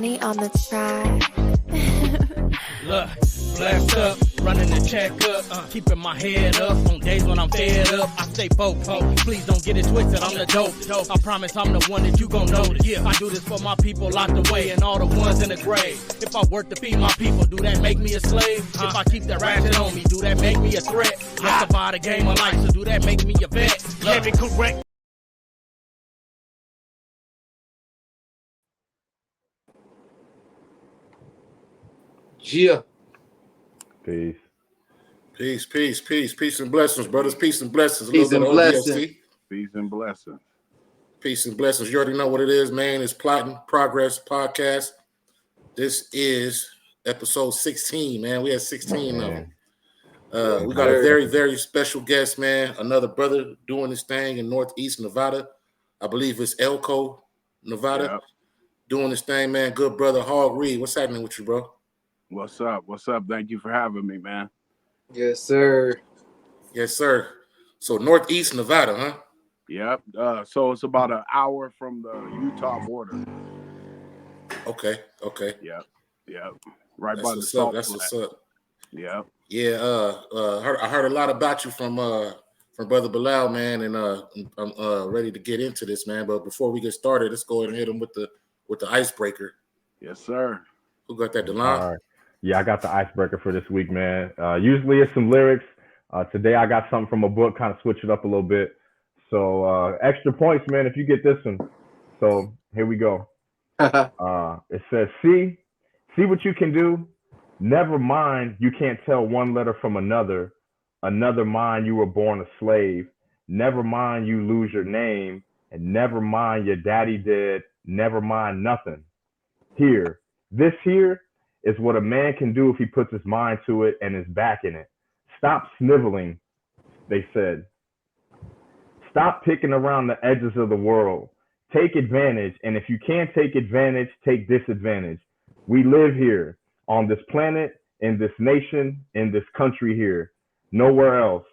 money on the track. Look, blast up, running the check up, keeping my head up. On days when I'm fed up, I stay focused. Please don't get it twisted, I'm the dope. I promise I'm the one that you gon' notice. Yeah, I do this for my people locked away and all the ones in the grave. If I work to feed my people, do that make me a slave? If I keep that ratchet on me, do that make me a threat? Let's survive the game of life, so do that make me a vet? Let me correct. Yeah. Peace. Peace and blessings, brothers. Peace and blessings. Peace and blessings. Peace and blessings. Peace and blessings. You already know what it is, man. It's Plotting Progress Podcast. This is episode 16, man. We had 16 of them. We got a very, very special guest, man. Another brother doing this thing in Northeast Nevada. I believe it's Elko, Nevada. Yep. Doing this thing, man. Good brother, Hogg Reed. What's happening with you, bro? What's up? What's up? Thank you for having me, man. Yes, sir. Yes, sir. So Northeast Nevada, huh? Yep. So it's about an hour from the Utah border. Okay. Yep. Right That's by the what's salt up. That's flat. what's up. Yep. Yeah. I heard a lot about you from Brother Bilal, man, and I'm ready to get into this, man. But before we get started, let's go ahead and hit him with the icebreaker. Yes, sir. Who got that, DeLon? All right. Yeah, I got the icebreaker for this week, man. Usually it's some lyrics. Today I got something from a book, kind of switch it up a little bit. So extra points, man, if you get this one. So here we go. It says, see what you can do. Never mind, you can't tell one letter from another. Another mind, you were born a slave. Never mind, you lose your name. And never mind, your daddy dead. Never mind, nothing. Here, this here is what a man can do if he puts his mind to it and is back in it. Stop sniveling, they said. Stop picking around the edges of the world. Take advantage, and if you can't take advantage, take disadvantage. We live here on this planet, in this nation, in this country here, nowhere else.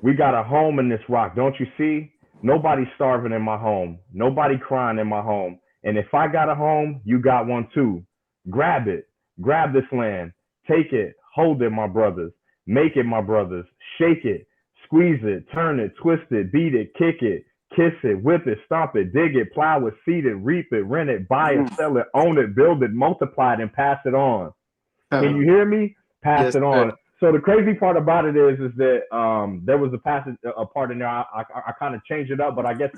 We got a home in this rock, don't you see? Nobody starving in my home. Nobody crying in my home. And if I got a home, you got one too. Grab it. Grab this land. Take it. Hold it, my brothers. Make it, my brothers. Shake it. Squeeze it. Turn it. Twist it. Beat it. Kick it. Kiss it. Whip it. Stomp it. Dig it. Plow it. Seed it. Reap it. Rent it. Buy it. Sell it. Own it. Build it. Multiply it. And pass it on. Can you hear me? Pass it on. Sir. So the crazy part about it is that there was a part in there. I kind of changed it up, but I guess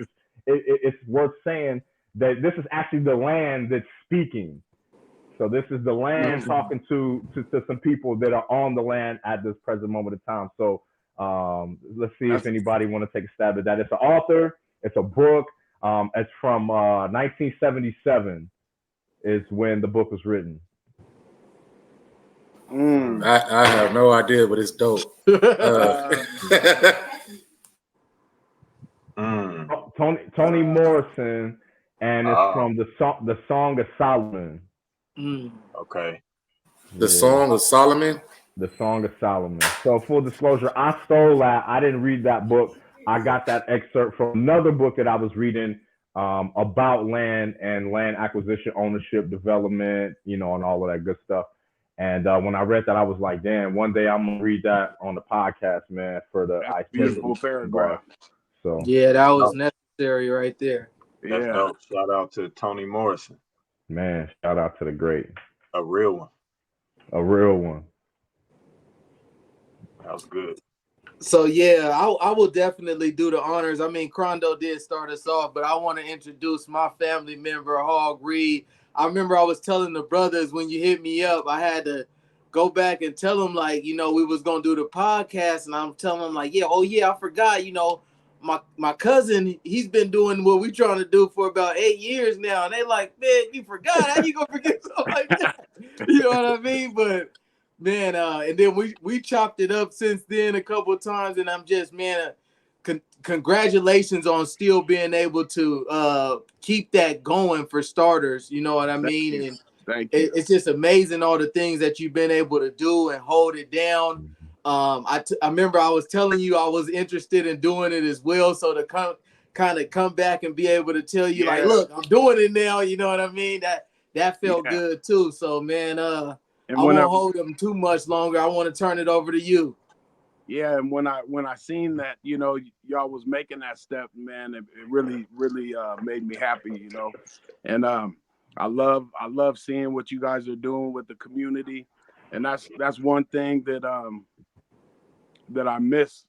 it's worth saying that this is actually the land that's speaking. So this is the land talking to some people that are on the land at this present moment of time. So let's see if anybody want to take a stab at that. It's an author. It's a book. It's from 1977 is when the book was written. I have no idea, but it's dope. Toni Morrison, and it's from the Song of Solomon. Okay. The Song of Solomon? The Song of Solomon. So full disclosure, I stole that. I didn't read that book. I got that excerpt from another book that I was reading about land and land acquisition, ownership, development, and all of that good stuff. And when I read that, I was like, damn, one day I'm going to read that on the podcast, man, for the beautiful paragraph. So yeah, that was necessary right there. That's dope. Shout out to Toni Morrison. Man, shout out to the great. A real one. A real one. That was good. So, yeah, I will definitely do the honors. I mean, Crondo did start us off, but I want to introduce my family member, Hogg Reed. I remember I was telling the brothers when you hit me up, I had to go back and tell them, like, we was going to do the podcast. And I'm telling them, like, I forgot, my cousin, he's been doing what we're trying to do for about 8 years now. And they like, man, you forgot. How you going to forget something like that? You know what I mean? But, man, and then we chopped it up since then a couple of times. And I'm just, man, congratulations on still being able to keep that going for starters. You know what I mean? And it's just amazing all the things that you've been able to do and hold it down. I remember I was telling you I was interested in doing it as well. So to come back and be able to tell you like, look, I'm doing it now. You know what I mean? that felt Yeah. good too. So man, And I when won't hold them too much longer. I want to turn it over to you. yeah, and when I seen that, y'all was making that step, man, it really made me happy, and I love seeing what you guys are doing with the community, and that's one thing that I miss,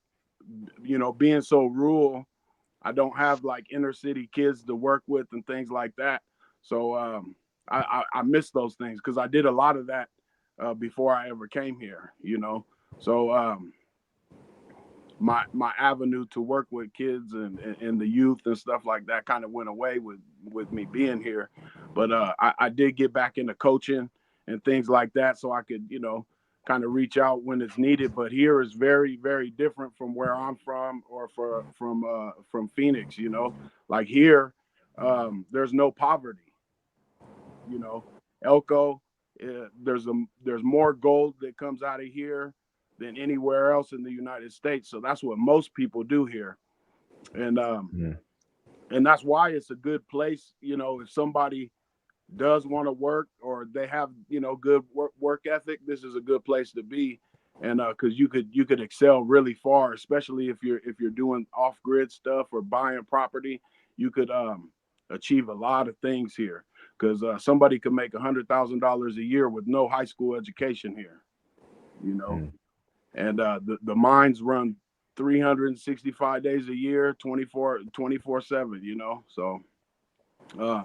being so rural. I don't have like inner city kids to work with and things like that. So I miss those things because I did a lot of that before I ever came here, So my avenue to work with kids and the youth and stuff like that kind of went away with me being here. But I did get back into coaching and things like that so I could, kind of reach out when it's needed. But here is very, very different from where I'm from or from Phoenix, Like here, there's no poverty, you know. Elko, there's more gold that comes out of here than anywhere else in the United States. So that's what most people do here, and and that's why it's a good place. If somebody does want to work or they have good work ethic, this is a good place to be, and because you could excel really far, especially if you're doing off grid stuff or buying property, you could achieve a lot of things here because somebody could make $100,000 a year with no high school education here, you know. And the mines run 365 days a year, 24/7, So, uh,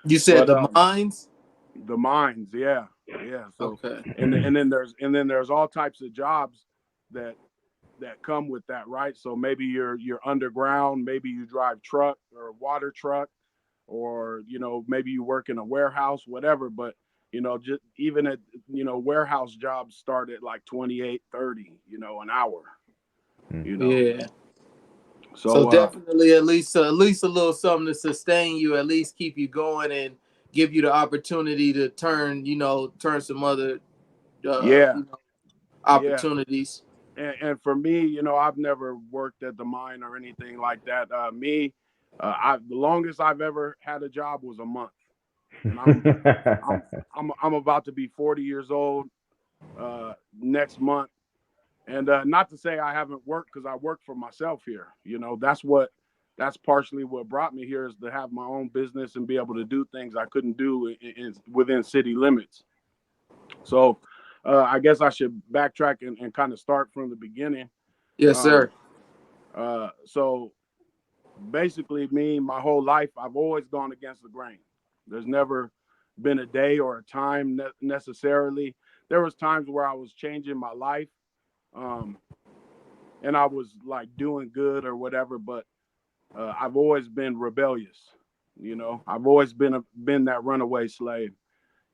You said but the mines. the mines, yeah, yeah. So, Okay. and then there's all types of jobs that come with that, right? So maybe you're underground, maybe you drive truck or water truck, or maybe you work in a warehouse, whatever. But just even at warehouse jobs start at like 28, 30, an hour. Yeah. So So definitely at least a little something to sustain you, at least keep you going and give you the opportunity to turn some other yeah, yeah. opportunities. And for me, I've never worked at the mine or anything like that. The longest I've ever had a job was a month, and I'm about to be 40 years old next month. And not to say I haven't worked, because I work for myself here. That's partially what brought me here, is to have my own business and be able to do things I couldn't do within city limits. So I guess I should backtrack and kind of start from the beginning. Yes, Um, sir. so basically, my whole life, I've always gone against the grain. There's never been a day or a time necessarily. There was times where I was changing my life, um, and I was like doing good or whatever, but I've always been rebellious. I've always been that runaway slave.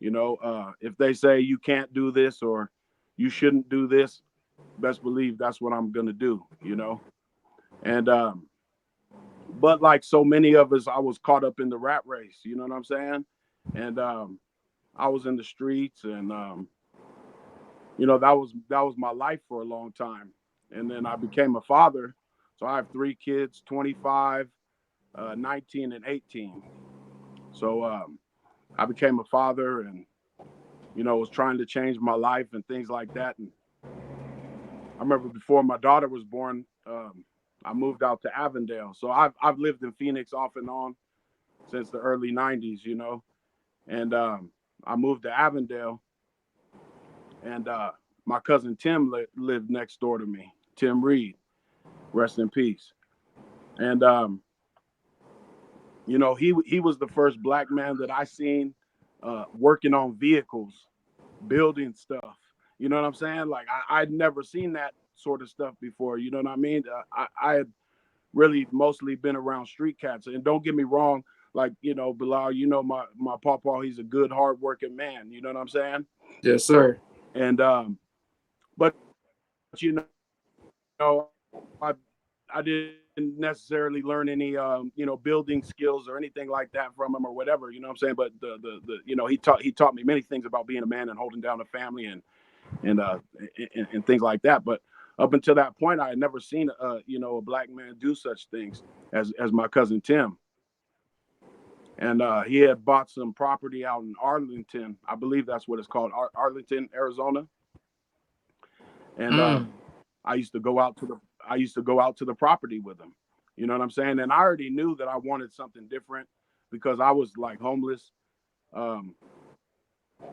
If they say you can't do this or you shouldn't do this, best believe that's what I'm gonna do. And but like so many of us, I was caught up in the rat race. You know what I'm saying? And I was in the streets, and that was my life for a long time. And then I became a father. So I have three kids, 25, 19, and 18. So I became a father, and was trying to change my life and things like that. And I remember before my daughter was born, I moved out to Avondale. So I've lived in Phoenix off and on since the early '90s, And I moved to Avondale, and my cousin Tim lived next door to me. Tim Reed, rest in peace. And he was the first black man that I seen working on vehicles, building stuff. You know what I'm saying? Like I'd never seen that sort of stuff before. You know what I mean? I had really mostly been around street cats. And don't get me wrong, like, Bilal, my papa, he's a good, hardworking man. You know what I'm saying? Yes, sir. And but I didn't necessarily learn any building skills or anything like that from him or whatever. You know what I'm saying? But he taught me many things about being a man and holding down a family and things like that. But up until that point, I had never seen a black man do such things as my cousin Tim. and he had bought some property out in Arlington. I believe that's what it's called, Arlington, Arizona. And Mm. I used to go out to the I used to go out to the property with him. You know what I'm saying? And I already knew that I wanted something different because I was like homeless. Um,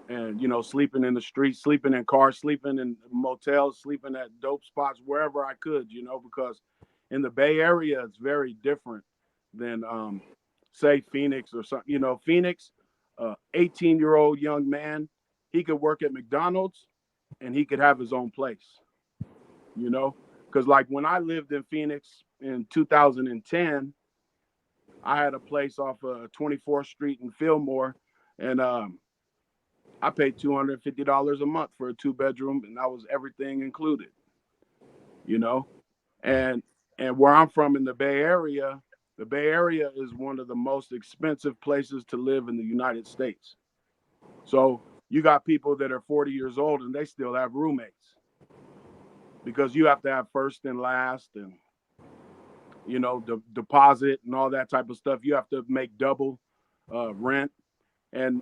and sleeping in the streets, sleeping in cars, sleeping in motels, sleeping at dope spots wherever I could, because in the Bay Area it's very different than say Phoenix or something. Phoenix, 18-year-old young man, he could work at McDonald's and he could have his own place, you know because like when I lived in Phoenix in 2010, I had a place off of 24th Street in Fillmore, and I paid $250 a month for a 2-bedroom, and that was everything included. You know, and where I'm from in the Bay Area is one of the most expensive places to live in the United States. So you got people that are 40 years old and they still have roommates because you have to have first and last, and the deposit and all that type of stuff. You have to make double rent, and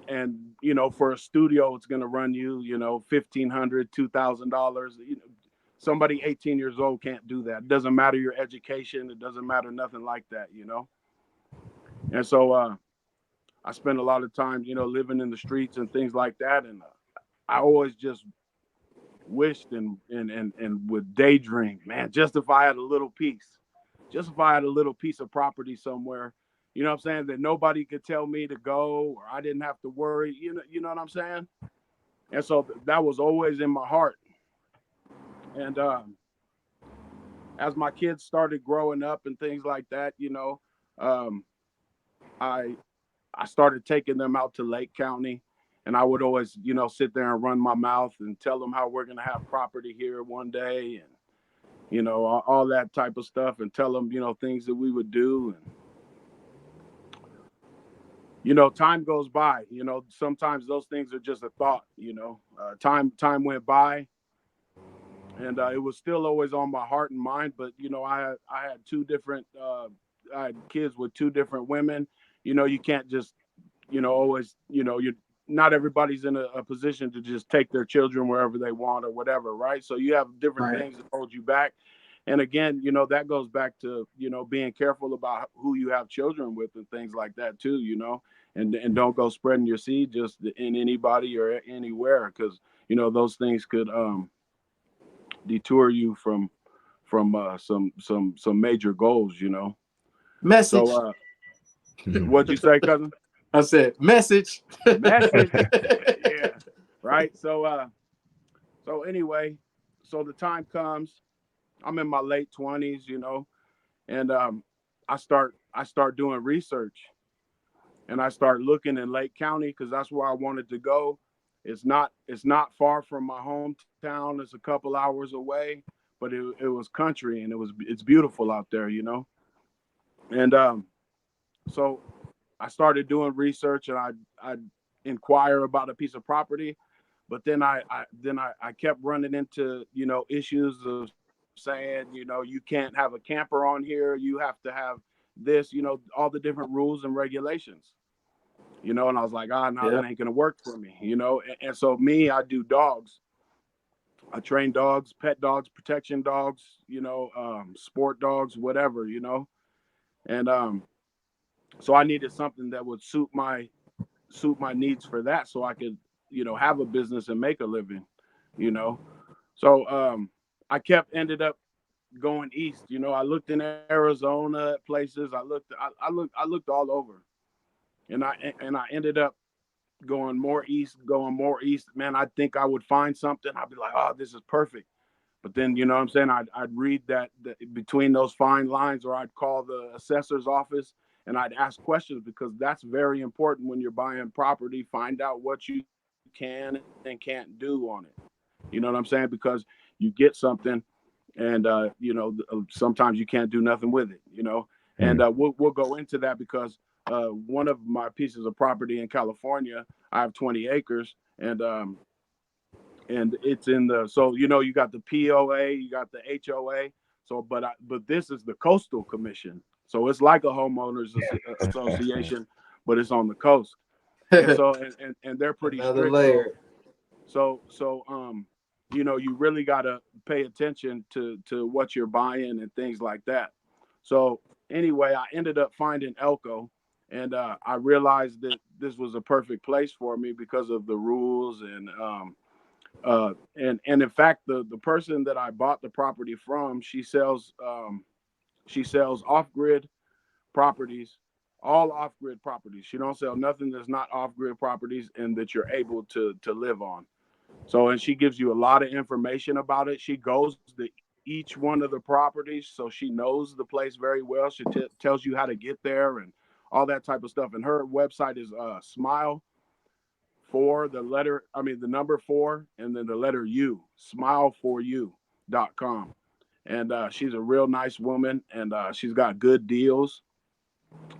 for a studio it's going to run you $1,500, $2,000. Somebody 18 years old can't do that. It doesn't matter your education, it doesn't matter nothing like that. And so I spend a lot of time living in the streets and things like that, and I always just wished and would daydream, man, just if I had a little piece, just if I had a little piece of property somewhere, what I'm saying, that nobody could tell me to go, or I didn't have to worry, what I'm saying. And so that was always in my heart. And as my kids started growing up and things like that, um, I I started taking them out to Lake County, and I would always, sit there and run my mouth and tell them how we're gonna have property here one day, and all that type of stuff, and tell them, things that we would do. And time goes by. Sometimes those things are just a thought. Time went by, and it was still always on my heart and mind. But I had two different. I had kids with two different women. You can't just always you not everybody's in a position to just take their children wherever they want or whatever, right? So you have different Right. things that hold you back. And again, that goes back to being careful about who you have children with and things like that too. And don't go spreading your seed just in anybody or anywhere, because those things could detour you from some major goals. So Message. what'd you say, cousin? I said message. Message. Yeah, right. So anyway, so the time comes, I'm in my late 20s, and I start doing research, and I start looking in Lake County because that's where I wanted to go. It's not far from my hometown. It's a couple hours away, but it was country, and it's beautiful out there. And so I started doing research, and I inquire about a piece of property, but then I kept running into issues of saying you can't have a camper on here. You have to have this, all the different rules and regulations. And I was like, no, that Yeah. ain't gonna work for me. And so me, I do dogs. I train dogs, pet dogs, protection dogs, sport dogs, whatever. And so I needed something that would suit my needs for that, so I could have a business and make a living. you know so I kept ended up going east. I looked in Arizona at places. I looked all over, and I ended up going more east. Man, I think I would find something. I'd be like, oh, this is perfect. But then, what I'm saying, I'd read that between those fine lines, or I'd call the assessor's office and I'd ask questions, because that's very important when you're buying property. Find out what you can and can't do on it. You know what I'm saying? Because you get something, and sometimes you can't do nothing with it. And we'll go into that, because one of my pieces of property in California, I have 20 acres, and it's in the, so you got the POA, you got the HOA. So but this is the Coastal Commission, so it's like a homeowners association, but it's on the coast. And so and they're pretty Another strict. So layer. you know, you really got to pay attention to what you're buying and things like that. So anyway, I ended up finding Elko, and I realized that this was a perfect place for me because of the rules and in fact the person that I bought the property from, she sells off grid properties, all off grid properties. She don't sell nothing that's not off grid properties and that you're able to live on. So, and she gives you a lot of information about it. She goes to each one of the properties, so she knows the place very well. She tells you how to get there and all that type of stuff. And her website is smile for the letter, I mean, the number four and then the letter U, smile4u.com. And she's a real nice woman, and she's got good deals.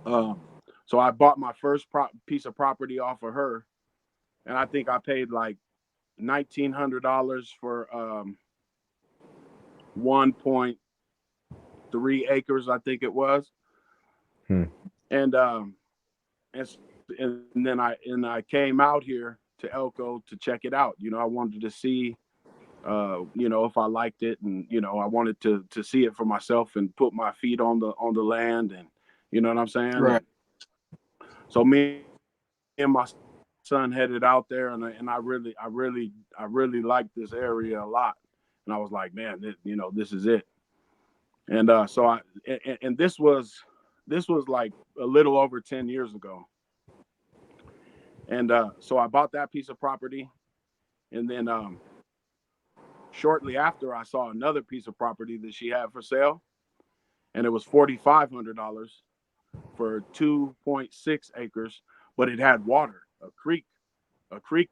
Um, so I bought my first piece of property off of her, and I think I paid like $1,900 for 1.3 acres, I think it was. Hmm. And and then I came out here to Elko to check it out. You know, I wanted to see you know, if I liked it, and you know, I wanted to see it for myself and put my feet on the land, and you know what I'm saying. Right. And so me and my son headed out there, and I really liked this area a lot. And I was like, man, you know, this is it. And and this was like a little over 10 years ago. And so I bought that piece of property, and then shortly after I saw another piece of property that she had for sale, and it was $4,500 for 2.6 acres, but it had water, a creek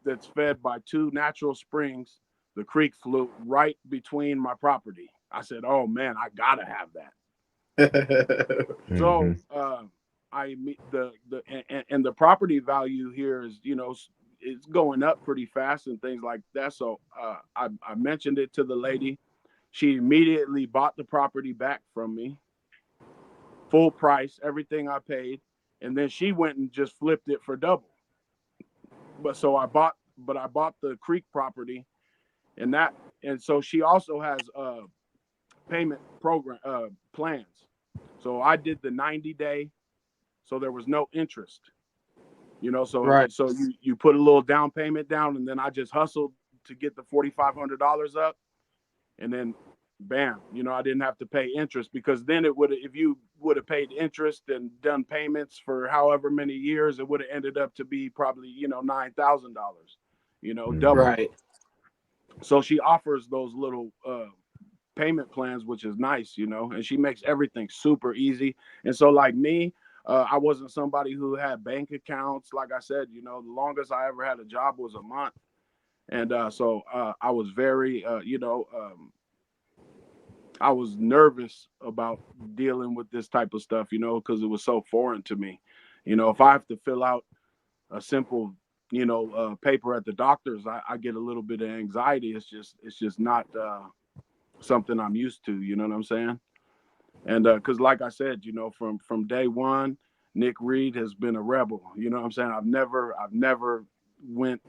that's fed by two natural springs. The creek flew right between my property. I said, "Oh man, I gotta have that." Mm-hmm. So I and the property value here is, you know, it's going up pretty fast and things like that. So I mentioned it to the lady. She immediately bought the property back from me, full price, everything I paid, and then she went and just flipped it for double. But I bought the creek property, and that, and so she also has payment program plans. So I did the 90-day, so there was no interest. You know, Right. so you put a little down payment down, and then I just hustled to get the $4,500 up, and then bam, you know, I didn't have to pay interest, because then it would, if you would have paid interest and done payments for however many years, it would have ended up to be probably, you know, $9,000, you know, Mm-hmm. double. Right. So she offers those little payment plans, which is nice, you know, and she makes everything super easy. And so, like me, I wasn't somebody who had bank accounts. Like I said, you know, the longest I ever had a job was a month. And so I was very, I was nervous about dealing with this type of stuff, you know, because it was so foreign to me. You know, if I have to fill out a simple, paper at the doctor's, I get a little bit of anxiety. It's just not something I'm used to. You know what I'm saying? And because, like I said, you know, from day one, Nick Reed has been a rebel. You know what I'm saying? I've never went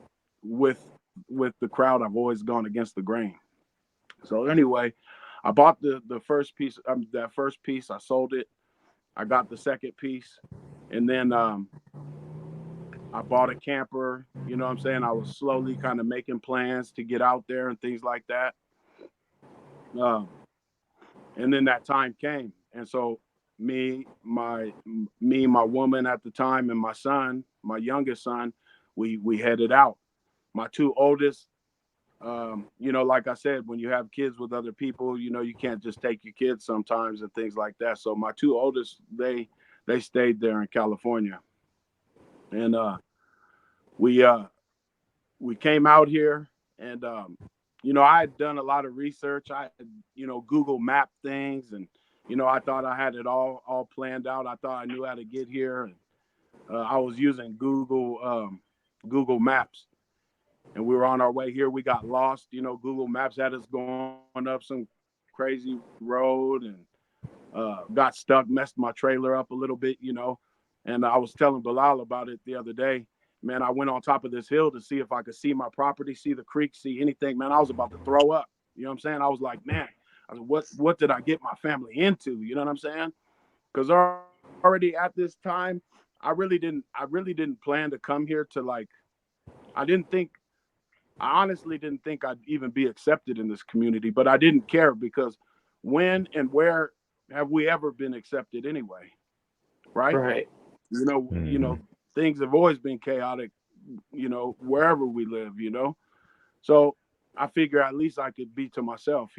with with the crowd. I've always gone against the grain. So anyway, I bought the first piece. That first piece, I sold it. I got the second piece, and then I bought a camper. You know what I'm saying? I was slowly kind of making plans to get out there and things like that. Um, and then that time came, and so me, my woman at the time, and my son, my youngest son, we headed out. My two oldest, you know, like I said, when you have kids with other people, you know, you can't just take your kids sometimes and things like that. So my two oldest, they stayed there in California, and we uh, we came out here, and you know, I had done a lot of research. I had, you know, Google map things, and you know, I thought I had it all planned out. I thought I knew how to get here, and I was using Google Maps, and we were on our way here. We got lost. You know, Google Maps had us going up some crazy road, and got stuck, messed my trailer up a little bit. You know, And I was telling Bilal about it the other day. Man, I went on top of this hill to see if I could see my property, see the creek, see anything. Man, I was about to throw up. You know what I'm saying? I was like, man, I was, what did I get my family into? You know what I'm saying? Because already at this time, I really didn't plan to come here to like. I didn't think. I honestly didn't think I'd even be accepted in this community, but I didn't care because when and where have we ever been accepted anyway? Right? Right. Mm-hmm. Things have always been chaotic, wherever we live, So I figure at least I could be to myself.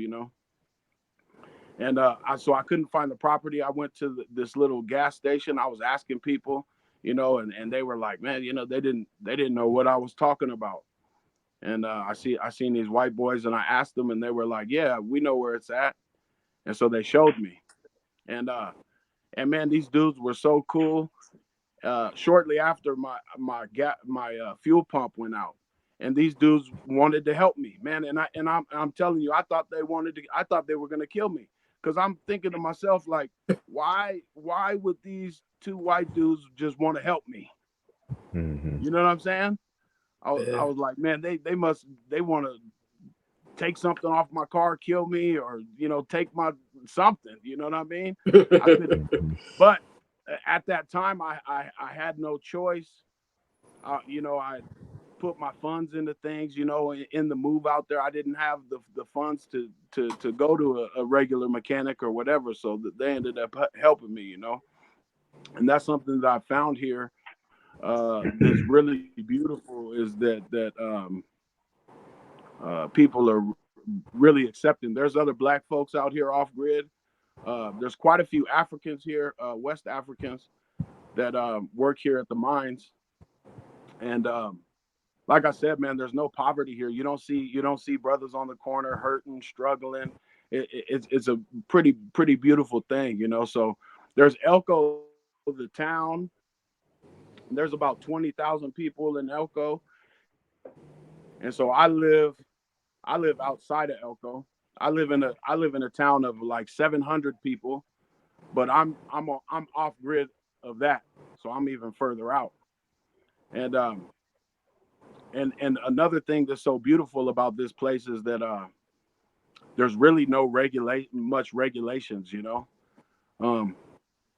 And so I couldn't find the property. I went to this little gas station. I was asking people, and they were like, man, they didn't know what I was talking about. And I seen these white boys, and I asked them, and they were like, yeah, we know where it's at. And so they showed me, and man, these dudes were so cool. Shortly after my fuel pump went out, and these dudes wanted to help me, man. And I'm telling you, I thought they were gonna kill me because I'm thinking to myself like, why would these two white dudes just want to help me? Mm-hmm. You know what I'm saying? I Yeah. was like, man, they want to take something off my car, kill me, or take my something. You know what I mean? I could, Mm-hmm. but at that time, I had no choice. I put my funds into things. In the move out there, I didn't have the funds to go to a regular mechanic or whatever. So that they ended up helping me. And that's something that I found here. That's really beautiful is that people are really accepting. There's other black folks out here off grid. There's quite a few Africans here, West Africans that work here at the mines. And like I said, man, there's no poverty here. You don't see brothers on the corner hurting, struggling. It's a pretty beautiful thing. So there's Elko, the town. There's about 20,000 people in Elko, and so I live outside of Elko. I live in a town of like 700 people, but I'm off grid of that, so I'm even further out. And and another thing that's so beautiful about this place is that there's really no much regulations. Um,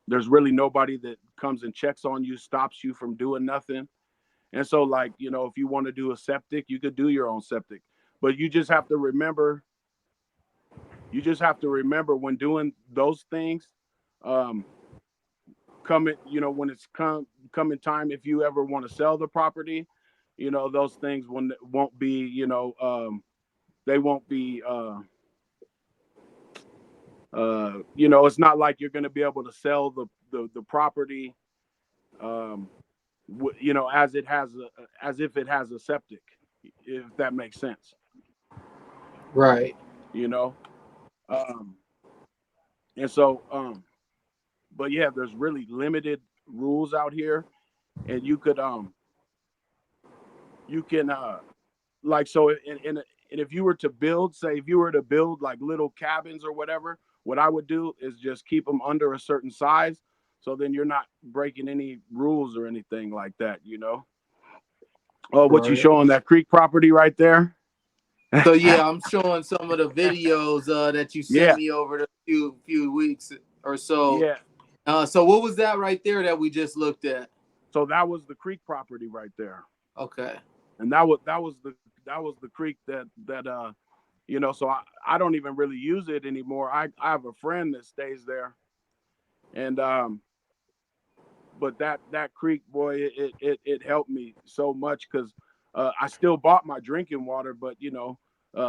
there's really nobody that comes and checks on you, stops you from doing nothing. And so, like, if you want to do a septic, you could do your own septic, but you just have to remember when doing those things, um, when it's coming time, if you ever want to sell the property, those things won't be, they won't be, it's not like you're going to be able to sell the property, um, as if it has a septic, if that makes sense, Right. you know. Um, and so, but yeah, there's really limited rules out here, and you can like so and if you were to build, say if you were to build like little cabins or whatever, what I would do is just keep them under a certain size, so then you're not breaking any rules or anything like that. Oh, what you Right. showing that creek property right there? So yeah, I'm showing some of the videos that you sent Yeah, me over the few weeks or so. yeah. So what was that right there that we just looked at? So that was the creek property right there, Okay. and that was the creek that. So I don't even really use it anymore. I have a friend that stays there, and but that creek, boy, it helped me so much because I still bought my drinking water, but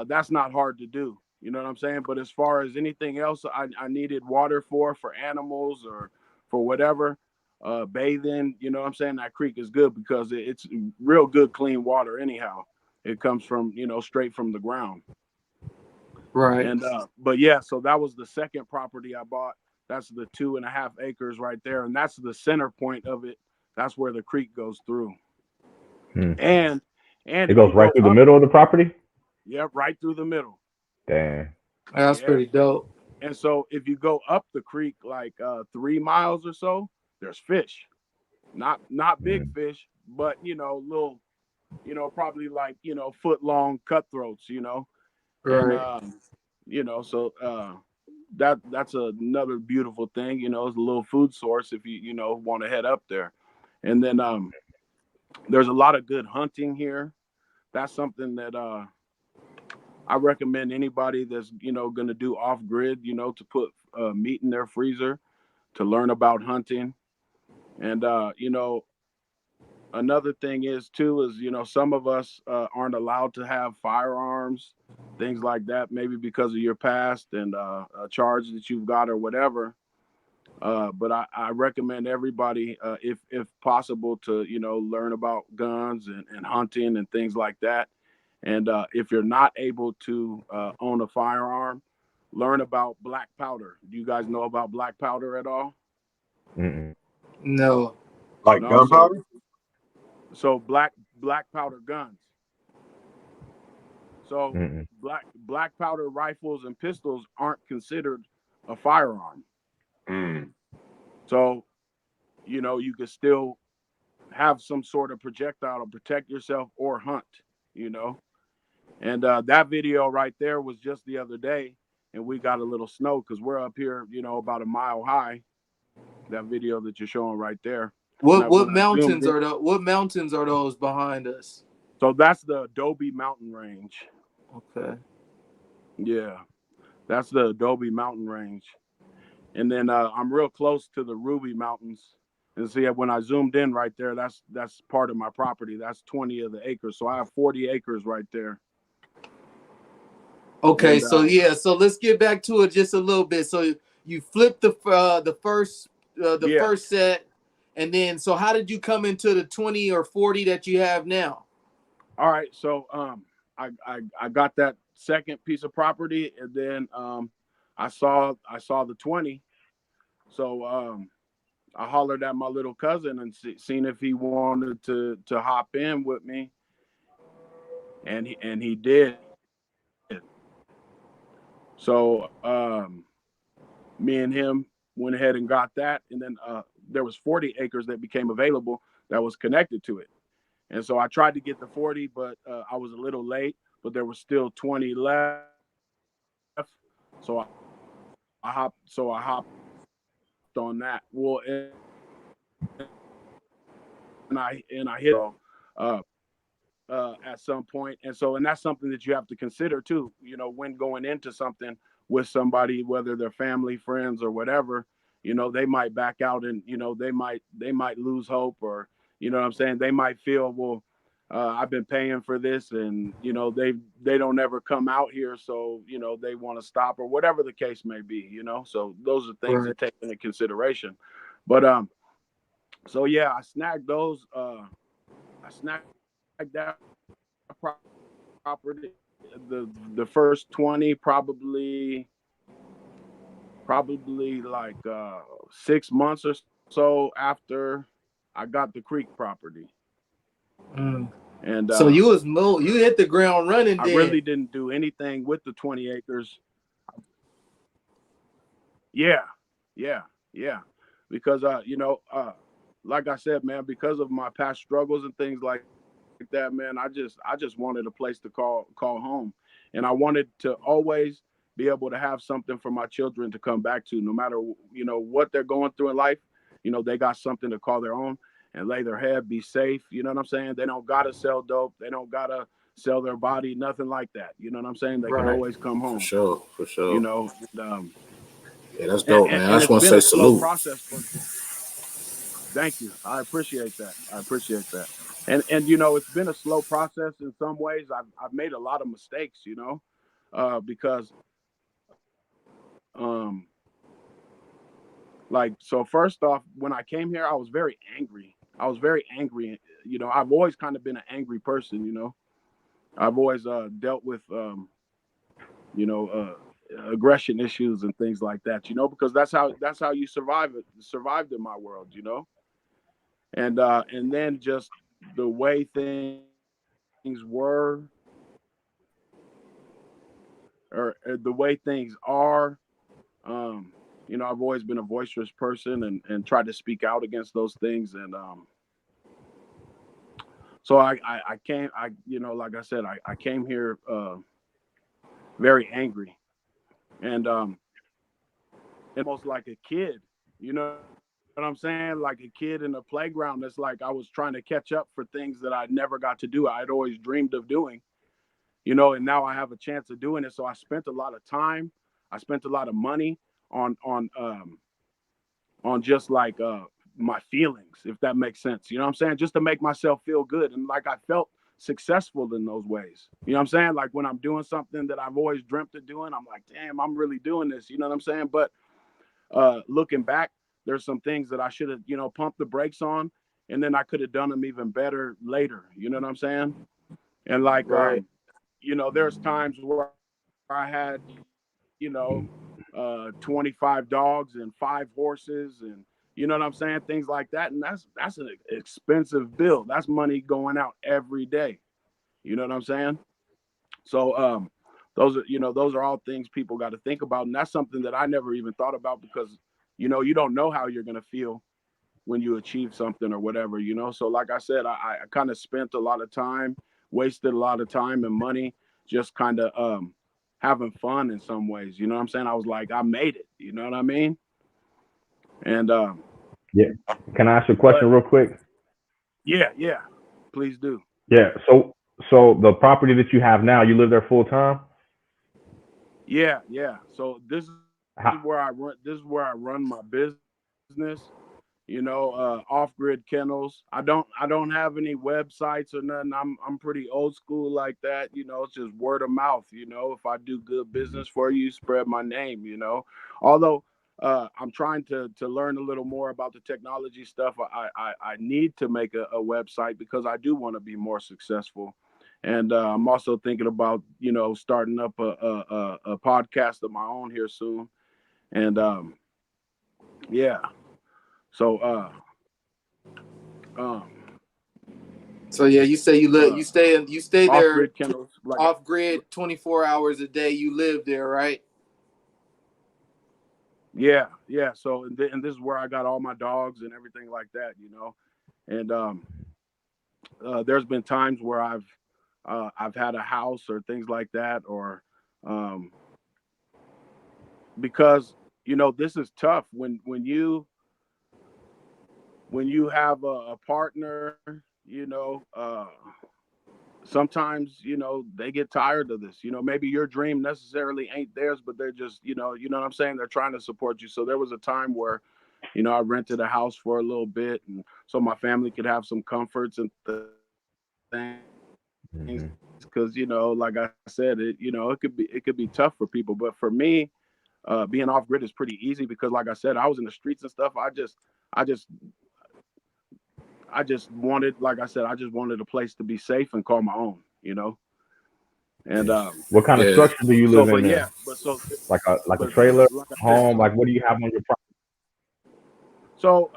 that's not hard to do. You know what I'm saying? But as far as anything else, I needed water for animals or for whatever, bathing. You know what I'm saying? That creek is good because it's real good, clean water. Anyhow, it comes from straight from the ground. Right. And but yeah, so that was the second property I bought. That's the 2.5 acres right there, and that's the center point of it. That's where the creek goes through. Hmm. And and It if goes you right go through the up, middle of the property. yeah, right through the middle. Damn. That's Yeah. pretty dope. And so if you go up the creek like 3 miles or so, there's fish. not big Mm. fish, but little, probably like foot long cutthroats, and Right. so that's another beautiful thing. It's a little food source if you want to head up there, and then there's a lot of good hunting here. That's something that I recommend anybody that's going to do off grid, to put meat in their freezer to learn about hunting. And another thing is too is some of us aren't allowed to have firearms, things like that, maybe because of your past and a charge that you've got or whatever. But I recommend everybody, if possible, to learn about guns and hunting and things like that. And if you're not able to own a firearm, learn about black powder. Do you guys know about black powder at all? Mm-mm. No. Like No. So gunpowder? black powder guns. So Mm-mm. black powder rifles and pistols aren't considered a firearm. Mm. So you could still have some sort of projectile to protect yourself or hunt. You know, and that video right there was just the other day, and we got a little snow because we're up here, about a mile high. That video that you're showing right there. What When I zoomed in, what mountains are those behind us? so that's the Adobe Mountain Range. Okay. Yeah, that's the Adobe Mountain Range. And then I'm real close to the Ruby Mountains. And see, when I zoomed in right there, that's part of my property. That's 20 of the acres. So I have 40 acres right there. Okay, And so yeah, so let's get back to it just a little bit. So you flipped the yeah, first set, and then so how did you come into the 20 or 40 that you have now? all right. So I got that second piece of property, and then I saw the 20. So I hollered at my little cousin and seen if he wanted to hop in with me, and he did. So me and him went ahead and got that, and then there was 40 acres that became available that was connected to it. And so I tried to get the 40, but I was a little late. But there was still 20 left, so I hopped on that. Well, and I hit at some point. And that's something that you have to consider too, when going into something with somebody, whether they're family, friends, or whatever. They might back out, and they might lose hope, or what I'm saying. They might feel, well, I've been paying for this, and they don't ever come out here, so they want to stop, or whatever the case may be. So those are things to Right. take into consideration. But so yeah, I snagged those. I snagged that property. The first 20 probably like 6 months or so after I got the creek property. Mm. And So you hit the ground running I then. really didn't do anything with the 20 acres. Yeah, yeah, yeah. Because like I said, man, because of my past struggles and things like that, man, I just wanted a place to call home, and I wanted to always be able to have something for my children to come back to, no matter what they're going through in life. They got something to call their own and lay their head, be safe. You know what I'm saying? They don't gotta sell dope. They don't gotta sell their body, nothing like that. You know what I'm saying? They can Right. always come For home. sure, for You sure. know, Yeah, that's and, dope, and, man. I and just it's want to been say a slow salute. process for. Thank you. I appreciate that. I appreciate that. And it's been a slow process in some ways. I've made a lot of mistakes, because um like, so first off, when I came here, I was very angry. I was very angry. I've always kind of been an angry person. I've always dealt with you know aggression issues and things like that, because that's how you survived in my world. And then just the way things were, or the way things are, um I've always been a boisterous person and tried to speak out against those things. And so I came, like I said, I came here very angry and almost like a kid. You know what I'm saying? Like a kid in a playground. That's like I was trying to catch up for things that I never got to do. I'd always dreamed of doing, and now I have a chance of doing it. So I spent a lot of time. I spent a lot of money on on um on just like my feelings, if that makes sense. You know what I'm saying? Just to make myself feel good. And like I felt successful in those ways. You know what I'm saying? Like when I'm doing something that I've always dreamt of doing, I'm like, damn, I'm really doing this. You know what I'm saying? But looking back, there's some things that I should have, pumped the brakes on, and then I could have done them even better later. You know what I'm saying? And like, Right. there's times where I had, 25 dogs and 5 horses, and you know what I'm saying, things like that. And that's an expensive bill. That's money going out every day. You know what I'm saying? So those are all things people got to think about, and that's something that I never even thought about because you don't know how you're going to feel when you achieve something or whatever. So like I said, I kind of spent a lot of time, wasted a lot of time and money, just kind of having fun in some ways. You know what I'm saying? I was like, I made it. You know what I mean? And Yeah. Can I ask you a but question real quick? yeah, yeah, please do. Yeah. So the property that you have now, you live there full time? Yeah, yeah. So this is where I How, run. This is where I run my business. Off grid kennels. I don't have any websites or nothing. I'm pretty old school like that. It's just word of mouth. If I do good business for you, spread my name. Although I'm trying to learn a little more about the technology stuff. I need to make a website because I do want to be more successful. And I'm also thinking about starting up a podcast of my own here soon. And yeah, so um, So yeah, you say uh, you stay off there grid kennels. off grid 24 hours a day. You live there, right? Yeah, yeah. So and this is where I got all my dogs and everything like that. And there's been times where I've had a house or things like that, or um, because this is tough when you have a partner. Sometimes they get tired of this. Maybe your dream necessarily ain't theirs, but they're just what I'm saying, they're trying to support you. So there was a time where I rented a house for a little bit, and so my family could have some comforts and things because like I said, it could be tough for people. But for me, being off grid is pretty easy because like I said, I was in the streets and stuff. I just wanted, like I said, I just wanted a place to be safe and call my own. And what kind of Yeah. structure do you so live but in yeah, there? Like a but trailer, like I said, home? Like what do you have on your property? so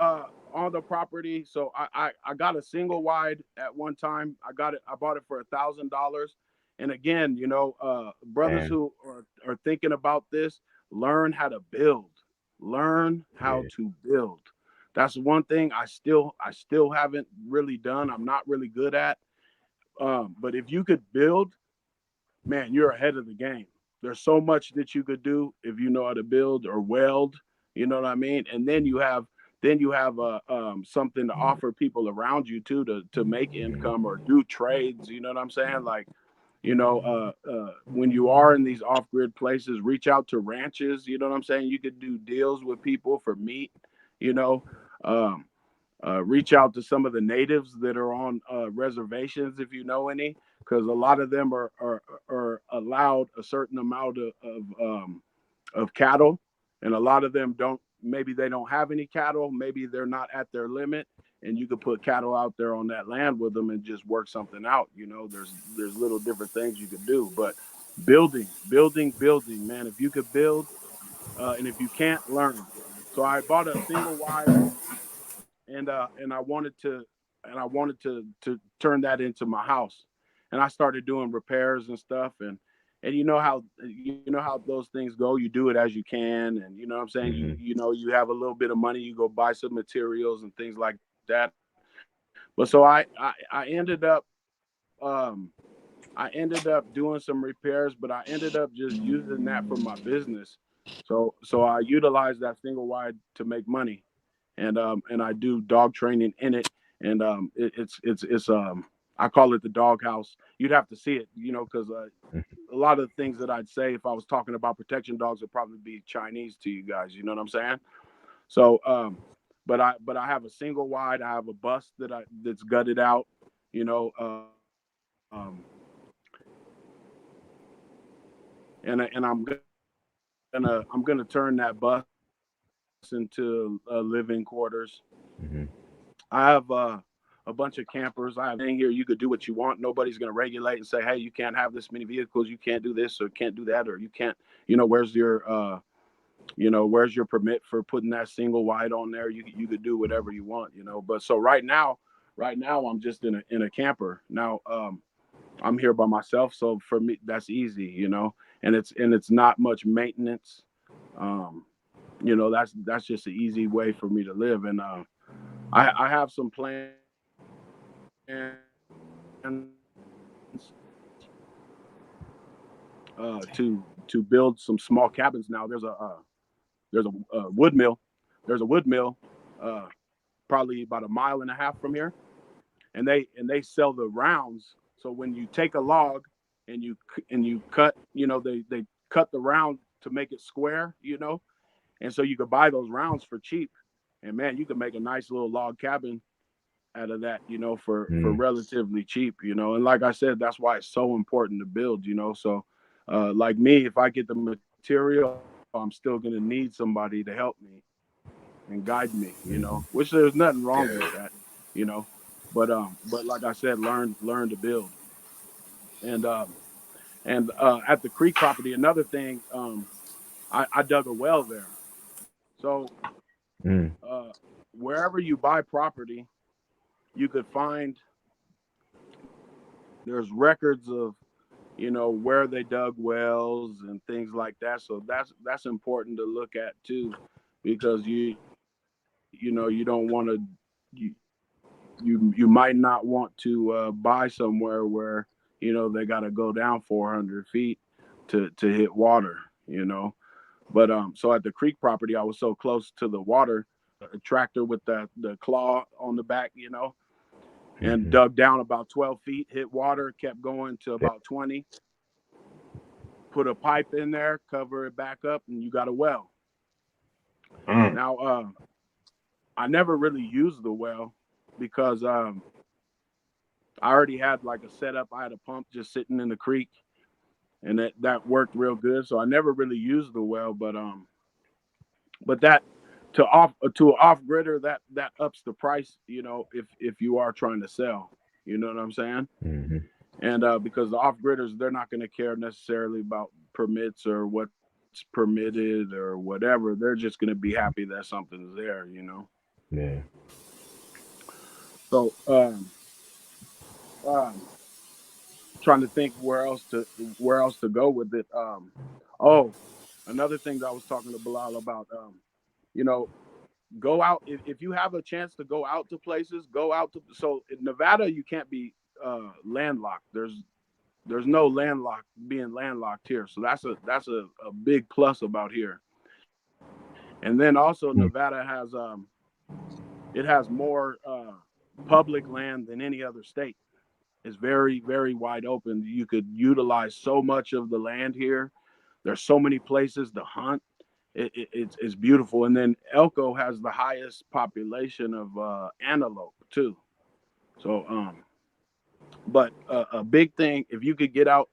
on the property, so I got a single wide at one time. I bought it for $1,000. And again, brothers And who are thinking about this, learn how to build. Learn how yeah, to build. That's one thing I still haven't really done. I'm not really good at. But if you could build, man, you're ahead of the game. There's so much that you could do if you know how to build or weld. You know what I mean? And then you have something to offer people around you too to make income or do trades. You know what I'm saying? Like when you are in these off grid places, reach out to ranches. You know what I'm saying? You could do deals with people for meat. You know, um, reach out to some of the natives that are on reservations if you know any, because a lot of them are allowed a certain amount of cattle, and a lot of them don't. Maybe they don't have any cattle. Maybe they're not at their limit, and you could put cattle out there on that land with them and just work something out. There's little different things you could do, but building, man. If you could build, and if you can't, learn. So I bought a single wide, and I wanted to turn that into my house, and I started doing repairs and stuff, and you know how those things go. You do it as you can, and you know what I'm saying. You Mm-hmm. you know you have a little bit of money, you go buy some materials and things like that. But so um, I ended up doing some repairs, but I ended up just using that for my business. So I utilize that single wide to make money, and I do dog training in it, and it's I call it the dog house. You'd have to see it, because a lot of the things that I'd say if I was talking about protection dogs would probably be Chinese to you guys. You know what I'm saying? So, but I have a single wide. I have a bus that's gutted out. You know, and I'm gonna turn that bus into living quarters. Mm-hmm. I have a bunch of campers. I have in here. You could do what you want. Nobody's gonna regulate and say, hey, you can't have this many vehicles. You can't do this or can't do that or you can't. Where's your permit for putting that single wide on there? You could do whatever you want. But so right now I'm just in a camper now. I'm here by myself, so for me that's easy. And it's not much maintenance. Um, that's just an easy way for me to live, and I have some plans to build some small cabins. Now there's a wood mill. There's a wood mill, uh, probably about a mile and a half from here, and they sell the rounds. So when you take a log and you cut, they cut the round to make it square, and so you could buy those rounds for cheap, and man, you could make a nice little log cabin out of that, for Mm-hmm. relatively cheap, and like I said, that's why it's so important to build, so like me, if I get the material, I'm still going to need somebody to help me and guide me, which there's nothing wrong with that, you know but like I said, learn to build. And at the creek property, another thing, I dug a well there. So Mm-hmm. wherever you buy property, you could find there's records of where they dug wells and things like that. So that's important to look at too, because you don't want to you you might not want to buy somewhere where they got to go down 400 feet to hit water. But so at the creek property, I was so close to the water. A tractor with the claw on the back, and Mm-hmm. dug down about 12 feet, hit water, kept going to about 20, put a pipe in there, cover it back up, and you got a well. Mm. Now, I never really used the well because I already had like a setup. I had a pump just sitting in the creek, and that worked real good. So I never really used the well, but that to an off gritter, that ups the price. If you are trying to sell, you know what I'm saying? Mm-hmm. And because the off gritters, they're not going to care necessarily about permits or what's permitted or whatever. They're just going to be happy that something's there. Yeah. So um, trying to think where else to go with it. Oh, another thing that I was talking to Bilal about. You know, go out if you have a chance to go out to places. Go out to so in Nevada you can't be landlocked. There's no being landlocked here. So that's a big plus about here. And then also Nevada has more public land than any other state. It's very, very wide open. You could utilize so much of the land here. There's so many places to hunt. It's beautiful. And then Elko has the highest population of antelope too. So but a big thing, if you could get out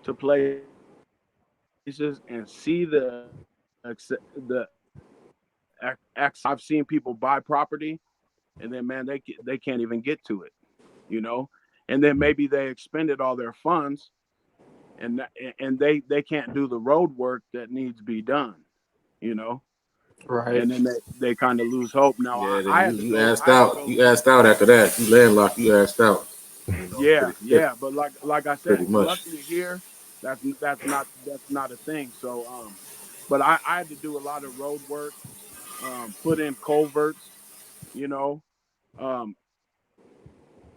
to places and see the access. I've seen people buy property, and then man, they can't even get to it, you know. And then maybe they expended all their funds, and they can't do the road work that needs to be done, you know. Right. And then they kind of lose hope. Now Yeah, then I you, had to you go. asked out. You asked out after that. You landlocked. You asked out. Yeah, Pretty, yeah. But like I said, pretty much. luckily here that's not a thing. So but I had to do a lot of road work, put in culverts, you know. Um,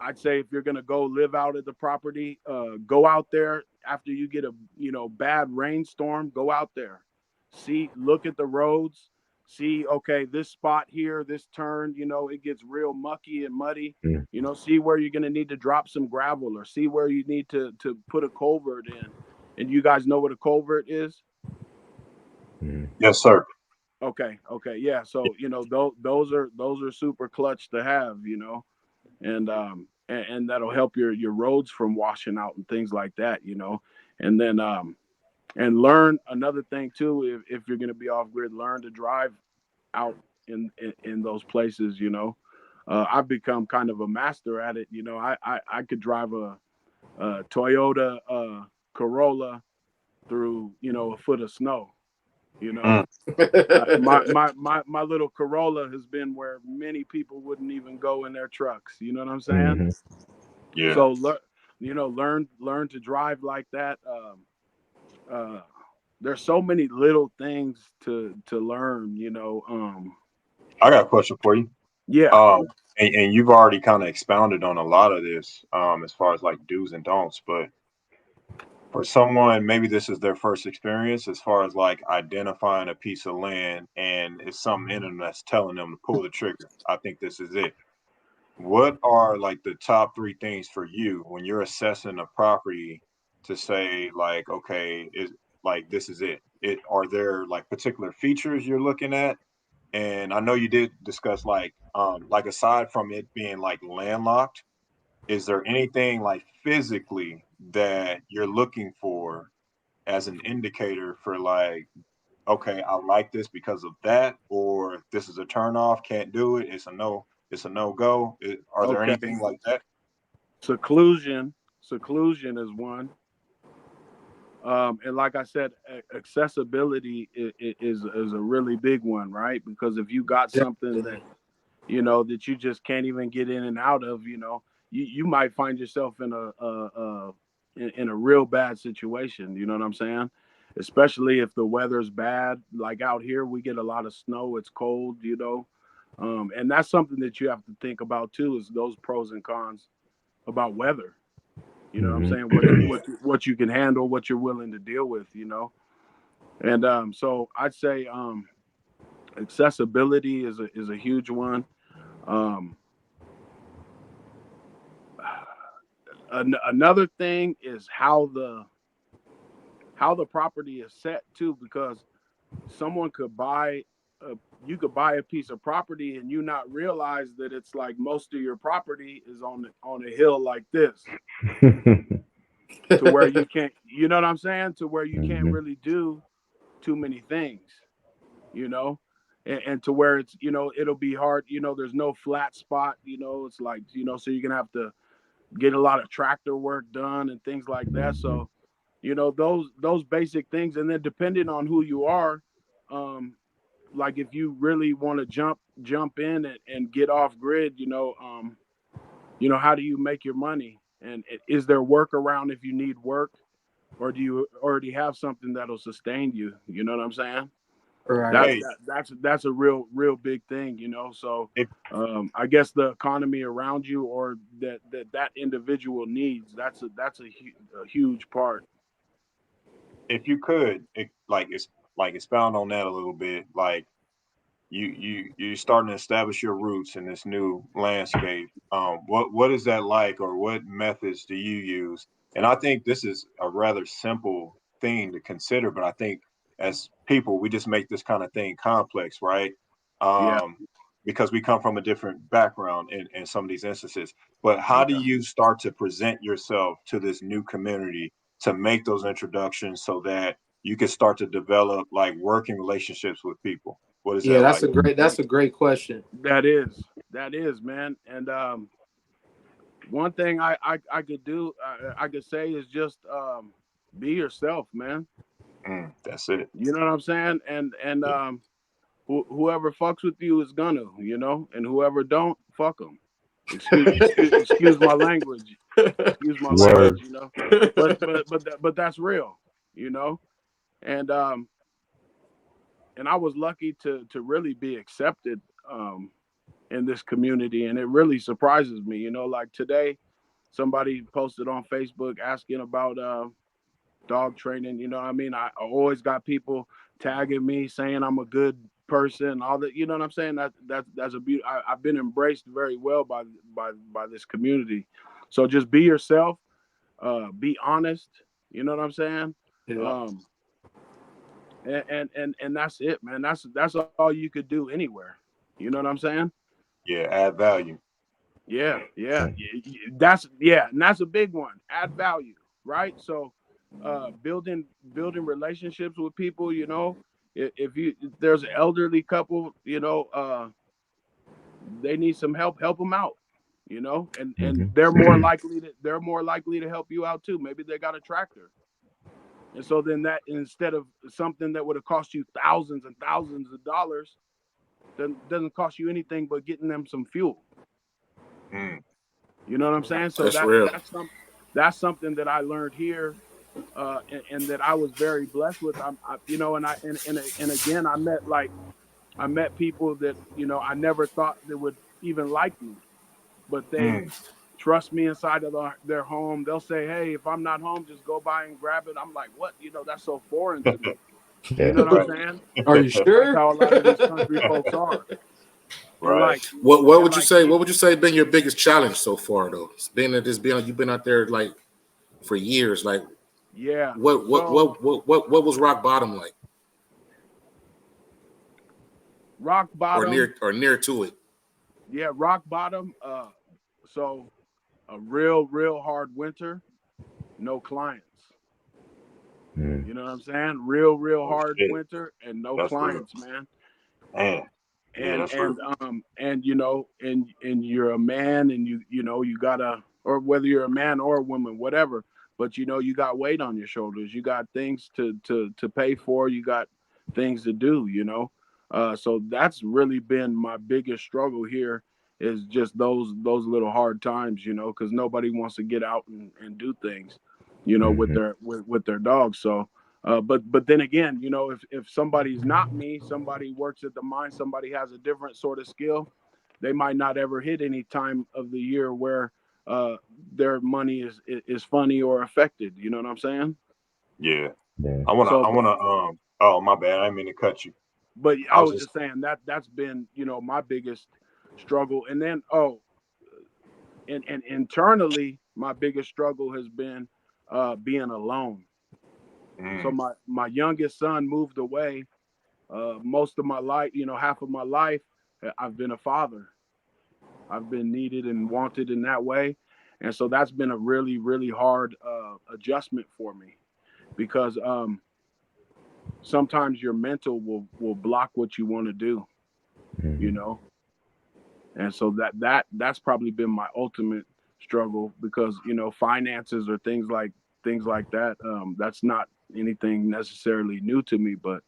I'd say if you're gonna go live out at the property, go out there after you get a bad rainstorm. Go out there, look at the roads, see okay this spot here, this turn, it gets real mucky and muddy. Mm. See where you're gonna need to drop some gravel or see where you need to put a culvert in. And you guys know what a culvert is? Mm. Yes, sir. Okay, yeah. So those are super clutch to have, and that'll help your roads from washing out and things like that, and then and learn another thing too. If you're going to be off grid, learn to drive out in those places. I've become kind of a master at it. I could drive a Toyota Corolla through a foot of snow. you know Mm. my little Corolla has been where many people wouldn't even go in their trucks. You know what I'm saying? Mhm. Yeah. So learn to drive like that. Uh, there's so many little things to learn. I got a question for you. Yeah. Um, and you've already kind of expounded on a lot of this, as far as like do's and don'ts, but for someone, maybe this is their first experience as far as like identifying a piece of land and it's something in them that's telling them to pull the trigger. I think this is it. What are like the top three things for you when you're assessing a property to say like, okay, is like this is it? Are there like particular features you're looking at? And I know you did discuss like aside from it being like landlocked, is there anything like physically that you're looking for as an indicator for like, okay, I like this because of that, or this is a turn off, can't do it, it's a no go. Are there Okay. anything like that? Seclusion is one. And like I said, accessibility is a really big one, right? Because if you got something that that you just can't even get in and out of, you might find yourself in a real bad situation. You know what I'm saying? Especially if the weather's bad. Like out here, we get a lot of snow. It's cold, and that's something that you have to think about too. Is those pros and cons about weather. You know what I'm Mhm. saying? What you can handle, what you're willing to deal with. And so I'd say accessibility is a huge one. Um, another thing is how the property is set too, because someone could buy a you could buy a piece of property and you not realize that it's like most of your property is on a hill like this, to where you can't, you know what I'm saying, to where you can't Mhm. really do too many things, you know and to where it's, it'll be hard, there's no flat spot, it's like, so you're gonna have to get a lot of tractor work done and things like that. Mhm. So, those basic things, and then depending on who you are, um, like if you really want to jump in and get off grid, how do you make your money? And is there work around if you need work, or do you already have something that'll sustain you? You know what I'm saying? Right. That, Hey, that that's a real big thing, So if I guess the economy around you, or that individual needs, that's a huge part. if you could, it's like expound on that a little bit, like you're starting to establish your roots in this new landscape. What is that like, or what methods do you use? And I think this is a rather simple thing to consider, but I think as people, we just make this kind of thing complex, right? Yeah, Um, because we come from a different background in some of these instances. But how do yeah. you start to present yourself to this new community to make those introductions so that you can start to develop like working relationships with people? What is Yeah, that like? that's a great question. That is, man. And one thing I could do, I could say, is just be yourself, man. That's it. You know what I'm saying? And Yeah. whoever fucks with you is gonna, and whoever don't, fuck them. Excuse my language. Excuse my language. Word. But that's real. You know, and and I was lucky to really be accepted in this community, and it really surprises me. You know, like today, somebody posted on Facebook asking about dog training. You know what I mean? I always got people tagging me saying I'm a good person, all that. You know what I'm saying? That's a beauty. I've been embraced very well by this community. So just be yourself, be honest. You know what I'm saying? Yeah. Um, and that's it, man. That's all you could do anywhere. You know what I'm saying? Yeah, add value. Yeah, and that's a big one. Add value, right? So, building relationships with people. You know, if there's an elderly couple, you know, they need some help. Help them out. You know, and Mm-hmm. they're more likely to help you out too. Maybe they got a tractor, and so then that instead of something that would have cost you thousands and thousands of dollars, doesn't cost you anything but getting them some fuel. Mm, You know what I'm saying? So That's real. that's something that I learned here, and that I was very blessed with. You know, and again, I met people that I never thought they would even like me, but they mm. trust me inside of their home. They'll say, "Hey, if I'm not home, just go by and grab it." I'm like, "What?" That's so foreign to me. You know Yeah. what I'm Right. saying? Are you But that's sure? how a lot of these country folks are. And Right. like, What and would you like, say? What would you say been your biggest challenge so far, though? It's been that this being you've been out there like for years. Like yeah. what what So what what what, what was rock bottom like, rock bottom. or near to it? Yeah, rock bottom. So a real hard winter, no clients. Mm-hmm. You know what I'm saying? Real Oh hard shit. winter and no That's real. clients, man. Man. Yeah, and that's real. and and and you're a man, and you gotta, or whether you're a man or a woman, whatever, but you got weight on your shoulders, you got things to pay for, you got things to do, so that's really been my biggest struggle here, is just those little hard times, because nobody wants to get out and do things, with Mm-hmm. their dogs. So but then again, if somebody's not me, somebody works at the mine, somebody has a different sort of skill, they might not ever hit any time of the year where uh, their money is funny or affected. You know what I'm saying? Yeah. Yeah. So, I wanna oh my bad, I didn't mean to cut you. but I I was was just just saying that's been my biggest struggle, and then and internally, my biggest struggle has been being alone. So mm, my youngest son moved away. Most of my life, half of my life, I've been a father. I've been needed and wanted in that way. And so that's been a really hard adjustment for me, because sometimes your mental will block what you want to do, you Mm-hmm. know. And so that's probably been my ultimate struggle, because finances or things like that. That's not anything necessarily new to me, but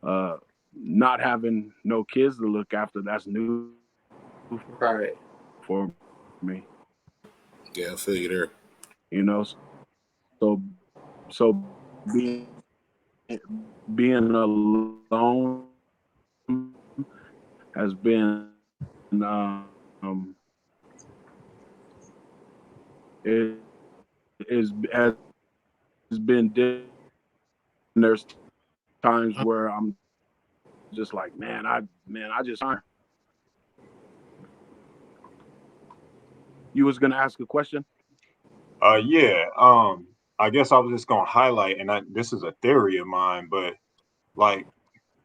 uh, not having no kids to look after, that's new for me. Right. Yeah, I feel you there. So being alone has been has been difficult. And there's times where I'm just like, man, I just want to retire. You was gonna ask a question? yeah, I guess I was just gonna highlight, and this is a theory of mine, but like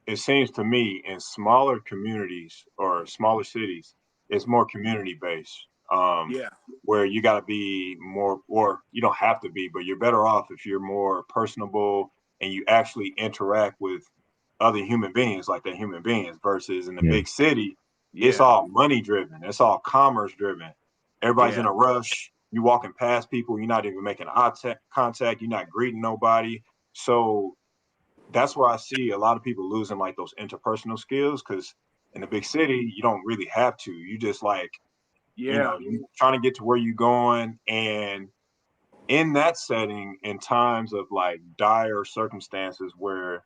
it seems to me in smaller communities or smaller cities, it's more community based. Yeah, Where you got to be more, or you don't have to be, but you're better off if you're more personable and you actually interact with other human beings like they're human beings. Versus in the Yeah. big city, it's yeah, all money driven, it's all commerce driven. Everybody's in yeah, a rush. You walking past people, you're not even making eye contact. You're not greeting nobody. So that's where I see a lot of people losing like those interpersonal skills because in the big city, you don't really have to. You just like Yeah. You trying to get to where you're going, and in that setting, in times of like dire circumstances where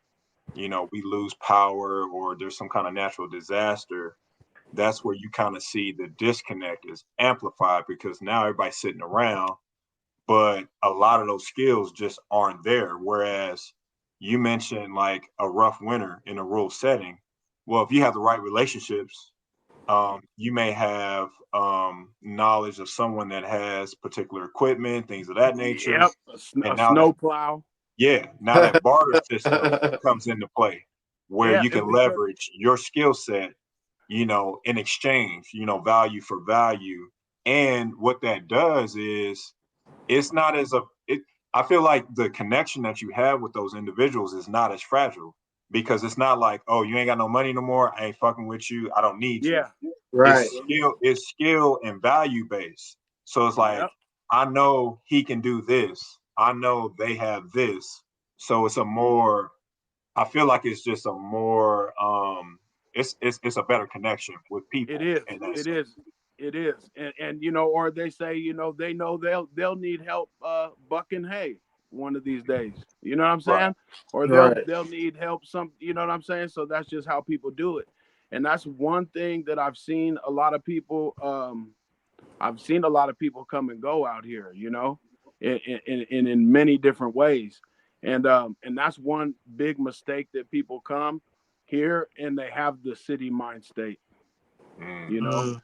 we lose power or there's some kind of natural disaster, that's where you kind of see the disconnect is amplified, because now everybody's sitting around, but a lot of those skills just aren't there. Whereas you mentioned like a rough winter in a rural setting. Well, if you have the right relationships, you may have knowledge of someone that has particular equipment, things of that nature. Yep. And A now that, snow plow. yeah, now that barter system comes into play where Yeah, you and can because leverage your skill set, in exchange, value for value. And what that does is it's not as a it I feel like the connection that you have with those individuals is not as fragile, because it's not like, oh, you ain't got no money no more, I ain't fucking with you, I don't need you. yeah, Right. It's skill and value based. So it's like, yep, I know he can do this, I know they have this. So it's a more I feel like it's just a more it's a better connection with it people is. in that It sense. is. It is. And or they say, they know they'll need help bucking hay one of these days. You know what I'm Right. saying? Or Right. they'll need help you know what I'm saying? So that's just how people do it. And that's one thing that I've seen a lot of people come and go out here, in many different ways. And that's one big mistake, that people come here and they have the city mind state, you Mm, know,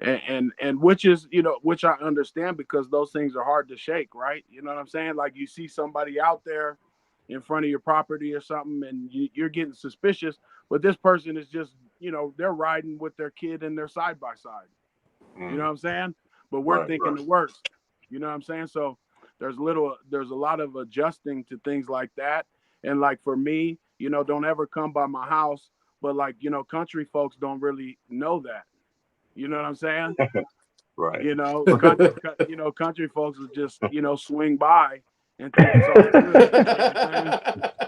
Mm. and which is, which I understand, because those things are hard to shake, right? You know what I'm saying? Like, you see somebody out there in front of your property or something, and you're getting suspicious, but this person is just, they're riding with their kid in their side by side. You know mm, what I'm saying? But we're right, thinking right. the worst. You know what I'm saying? So there's a lot of adjusting to things like that. And like for me, don't ever come by my house. But like, country folks don't really know that. You know what I'm saying? Right. Country folks will just, swing by and think it's all good. You know what I'm saying?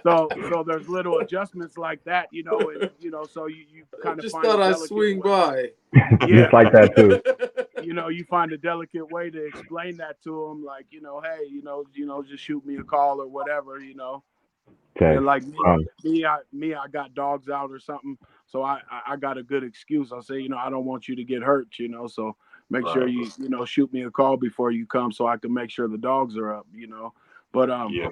So there's little adjustments like that, and so you kind of Just find a thought I'd delicate swing way. by. Yeah, Just like that too. you find a delicate way to explain that to them, like, hey, just shoot me a call or whatever, Okay. and like Um, I got dogs out or something, so I got a good excuse. I say, I don't want you to get hurt, so make sure Right. you shoot me a call before you come, so I can make sure the dogs are up, but Yeah.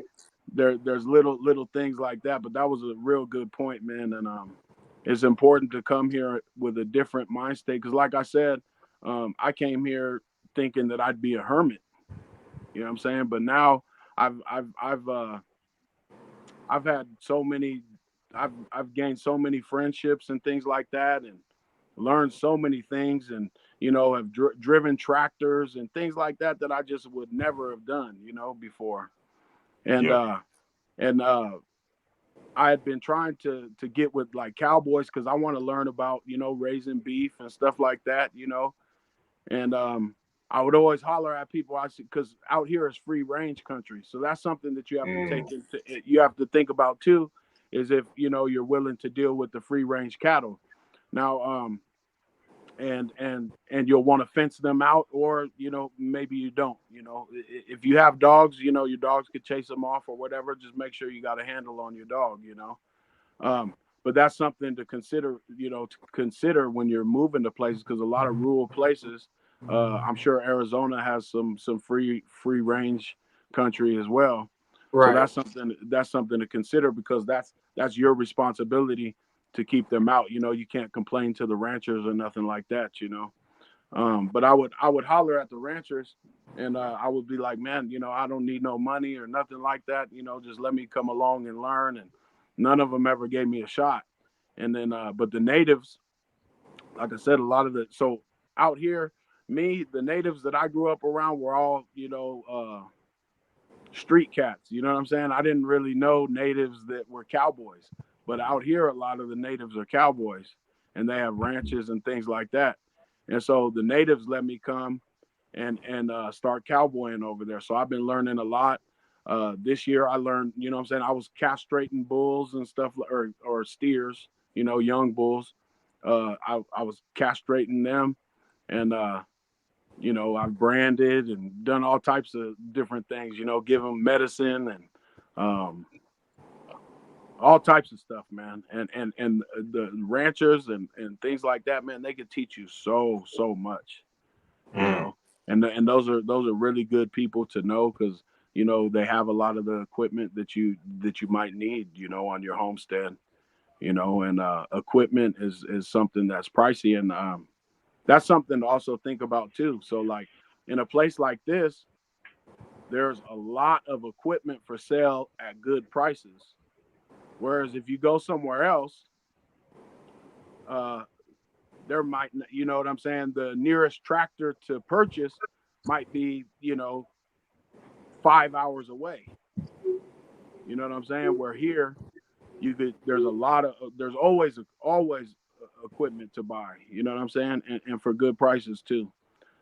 there's little things like that. But that was a real good point, man. And it's important to come here with a different mind state, because like I said, I came here thinking that I'd be a hermit, you know what I'm saying? But now I've I've I've uh I've had so many I've gained so many friendships and things like that, and learned so many things, and have driven tractors and things like that that I just would never have done, before. And Yeah. I had been trying to get with like cowboys, because I want to learn about, raising beef and stuff like that, and I would always holler at people. I see, because out here is free range country, so that's something that you have to Mm, you have to think about too, is if you're willing to deal with the free range cattle. Now, and you'll want to fence them out, or maybe you don't. If you have dogs, your dogs could chase them off or whatever. Just make sure you got a handle on your dog. Um, but that's something to consider, when you're moving to places, because a lot of rural places, I'm sure Arizona has some free range country as well. So Right. that's something to consider, because that's your responsibility to keep them out. You can't complain to the ranchers or nothing like that. But I would holler at the ranchers, and I would be like, man, I don't need no money or nothing like that. Just let me come along and learn. And none of them ever gave me a shot. And then, but the natives, like I said, a lot of so out here, the natives that I grew up around were all, street cats. You know what I'm saying? I didn't really know natives that were cowboys, but out here, a lot of the natives are cowboys, and they have ranches and things like that. And so the natives let me come and start cowboying over there. So I've been learning a lot. This year I learned, what I'm saying, I was castrating bulls and stuff, or steers, young bulls. I was castrating them, and You know, I've branded and done all types of different things. You know, give them medicine and um, all types of stuff, man. And the ranchers and things like that, man, they could teach you so much. You Mm. know, and those are really good people to know because you know they have a lot of the equipment that you might need. You know, on your homestead. You know, and equipment is something that's pricey, and that's something to also think about too. So like in a place like this, there's a lot of equipment for sale at good prices. Whereas if you go somewhere else, uh, there might, you know what I'm saying? The nearest tractor to purchase might be, you know, 5 hours away. You know what I'm saying? Where here, there's a lot of, there's always equipment to buy. You know what I'm saying? And for good prices too.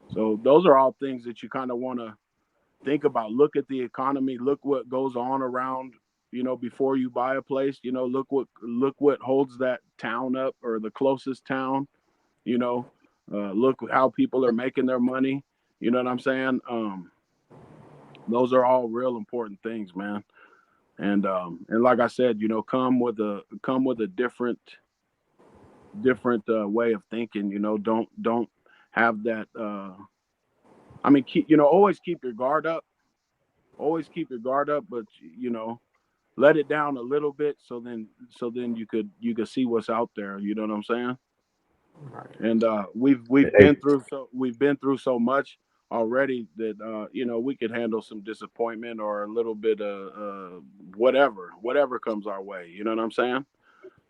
So those are all things that you kind of want to think about. Look at the economy. Look what goes on around. You know, before you buy a place. You know, look what holds that town up or the closest town. You know, look how people are making their money. You know what I'm saying? Those are all real important things, man. And like I said, you know, come with a different way of thinking. You know, don't have that. I mean, always keep your guard up. Always keep your guard up, but you know, let it down a little bit so then you could see what's out there. You know what I'm saying? And we've been through so much already that you know we could handle some disappointment or a little bit of whatever comes our way. You know what I'm saying?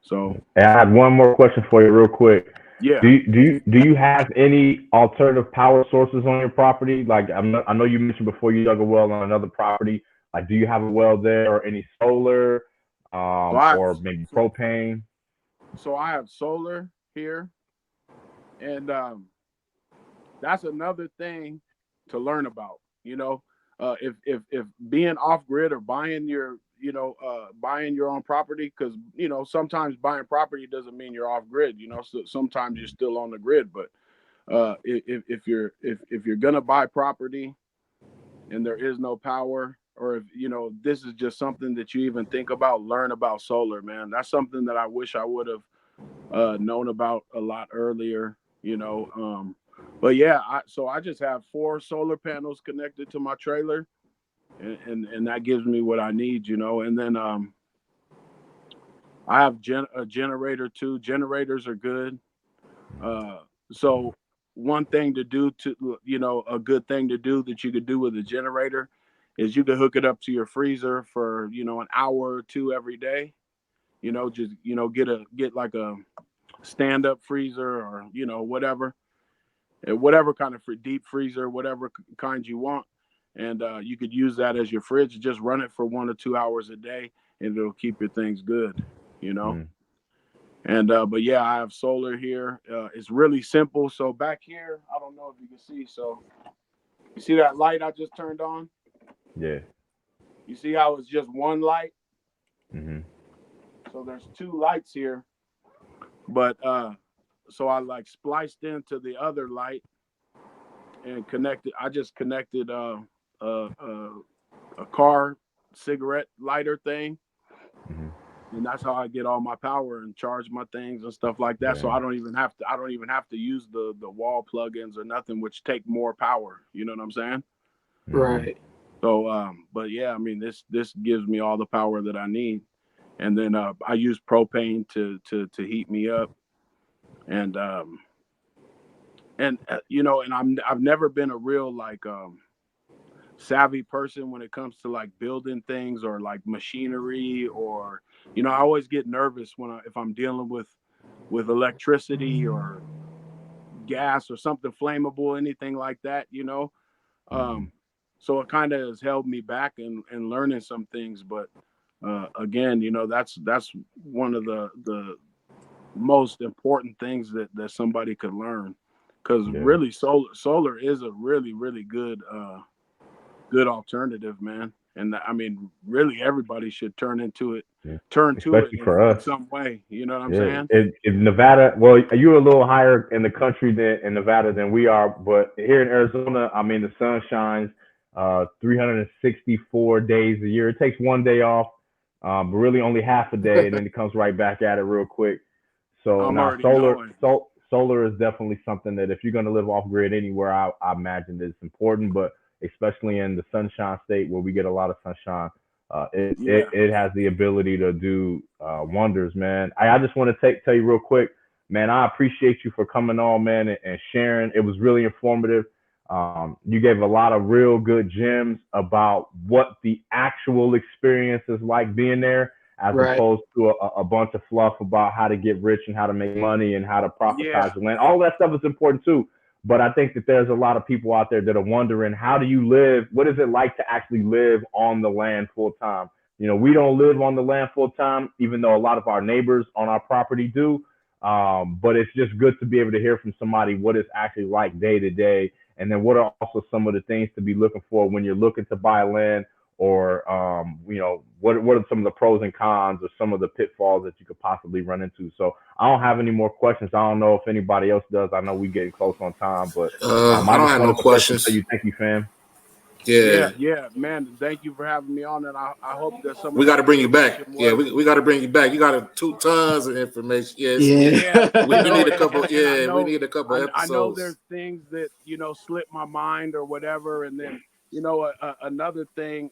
So And I had one more question for you, real quick. yeah. Do you have any alternative power sources on your property? Like I know you mentioned before you dug a well on another property. Like, do you have a well there or any solar, So I or maybe propane? so I have solar here, and that's another thing to learn about. You know, if being off grid or buying your own property, because you know sometimes buying property doesn't mean you're off grid. You know, so sometimes you're still on the grid. But if you're gonna buy property and there is no power, or if you know this is just something that you even think about, learn about solar, man. That's something that I wish I would have known about a lot earlier, you know. But yeah, I just have 4 solar panels connected to my trailer, and that gives me what I need, you know. And then I have a generator too. Generators are good. Uh, so one thing to do a good thing to do that you could do with a generator is you could hook it up to your freezer for an hour or two every day. You know, just get like a stand up freezer or whatever, whatever kind of deep freezer, whatever kind you want, and you could use that as your fridge. Just run it for 1 or 2 hours a day, and it'll keep your things good. You know. Mm, And but yeah, I have solar here. It's really simple. So back here, I don't know if you can see. So you see that light I just turned on? yeah. You see how it's just one light? Hmm. So there's 2 lights here, but so I like spliced into the other light and connected. I just connected uh, uh, a car cigarette lighter thing, Hmm. and that's how I get all my power and charge my things and stuff like that. So Yeah. I don't even have to use the wall plugins or nothing, which take more power. You know what I'm saying? Hmm. Right. So but yeah, I mean this gives me all the power that I need. And then I use propane to heat me up. And and I've never been a real like savvy person when it comes to like building things or like machinery, or I always get nervous if I'm dealing with electricity or gas or something flammable, anything like that. Hmm. um so it kind of has held me back in learning some things. But again, that's one of the most important things that somebody could learn, because Yeah. really solar is a really really good alternative, man. And I mean, really, everybody should turn into it. turn to it especially for in us. some way. You know what I'm Yeah, saying? if Nevada, well, you're a little higher in the country than in Nevada than we are, but here in Arizona, I mean, the sun shines 364 days a year. It takes one day off, but really only half a day, and then it comes right back at it real quick. So I'm now already knowing. solar is definitely something that if you're going to live off grid anywhere, I imagine that it's important, but especially in the sunshine state where we get a lot of sunshine, Yeah, it has the ability to do wonders, man. I just want to tell you real quick, man. I appreciate you for coming on, man, and sharing. It was really informative. You gave a lot of real good gems about what the actual experience is like being there, as Right. opposed to a bunch of fluff about how to get rich and how to make money and how to yeah, profitize your land. All that stuff is important too. But I think that there's a lot of people out there that are wondering, how do you live? What is it like to actually live on the land full time? You know, we don't live on the land full time, even though a lot of our neighbors on our property do. But it's just good to be able to hear from somebody what it's actually like day to day. And then what are also some of the things to be looking for when you're looking to buy land, or what are some of the pros and cons or some of the pitfalls that you could possibly run into. So I don't have any more questions. I don't know if anybody else does. I know we getting close on time, but I I don't just have no wanted to personally tell questions. you thank you, fam. Yeah, yeah, man. Thank you for having me on, and I hope that some of we got that to bring you information back. Yeah, was. we got to bring you back. You got two tons of information. Yes, Yeah. Yeah, we need a couple. and I Yeah, we know need a couple I know episodes. there's things that slip my mind or whatever, and then another thing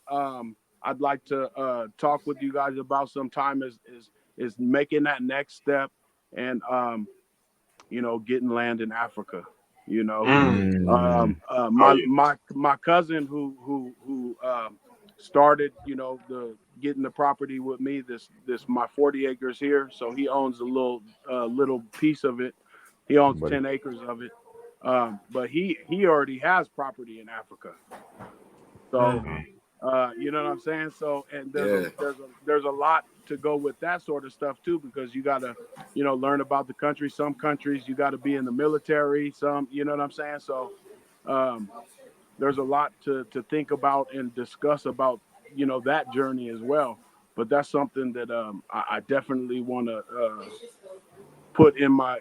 I'd like to talk with you guys about sometime is making that next step and getting land in Africa. You know, Mm. Oh yeah. my cousin who started the getting the property with me, this my 40 acres here, so he owns a little piece of it. He owns But 10 acres of it, but he already has property in Africa. So Mm. you know what I'm saying? So, and Yeah. there's a lot to go with that sort of stuff too, because you got to, learn about the country. Some countries you got to be in the military. Some, you know what I'm saying? So, um, there's a lot to think about and discuss about, that journey as well. But that's something that I definitely want to put in my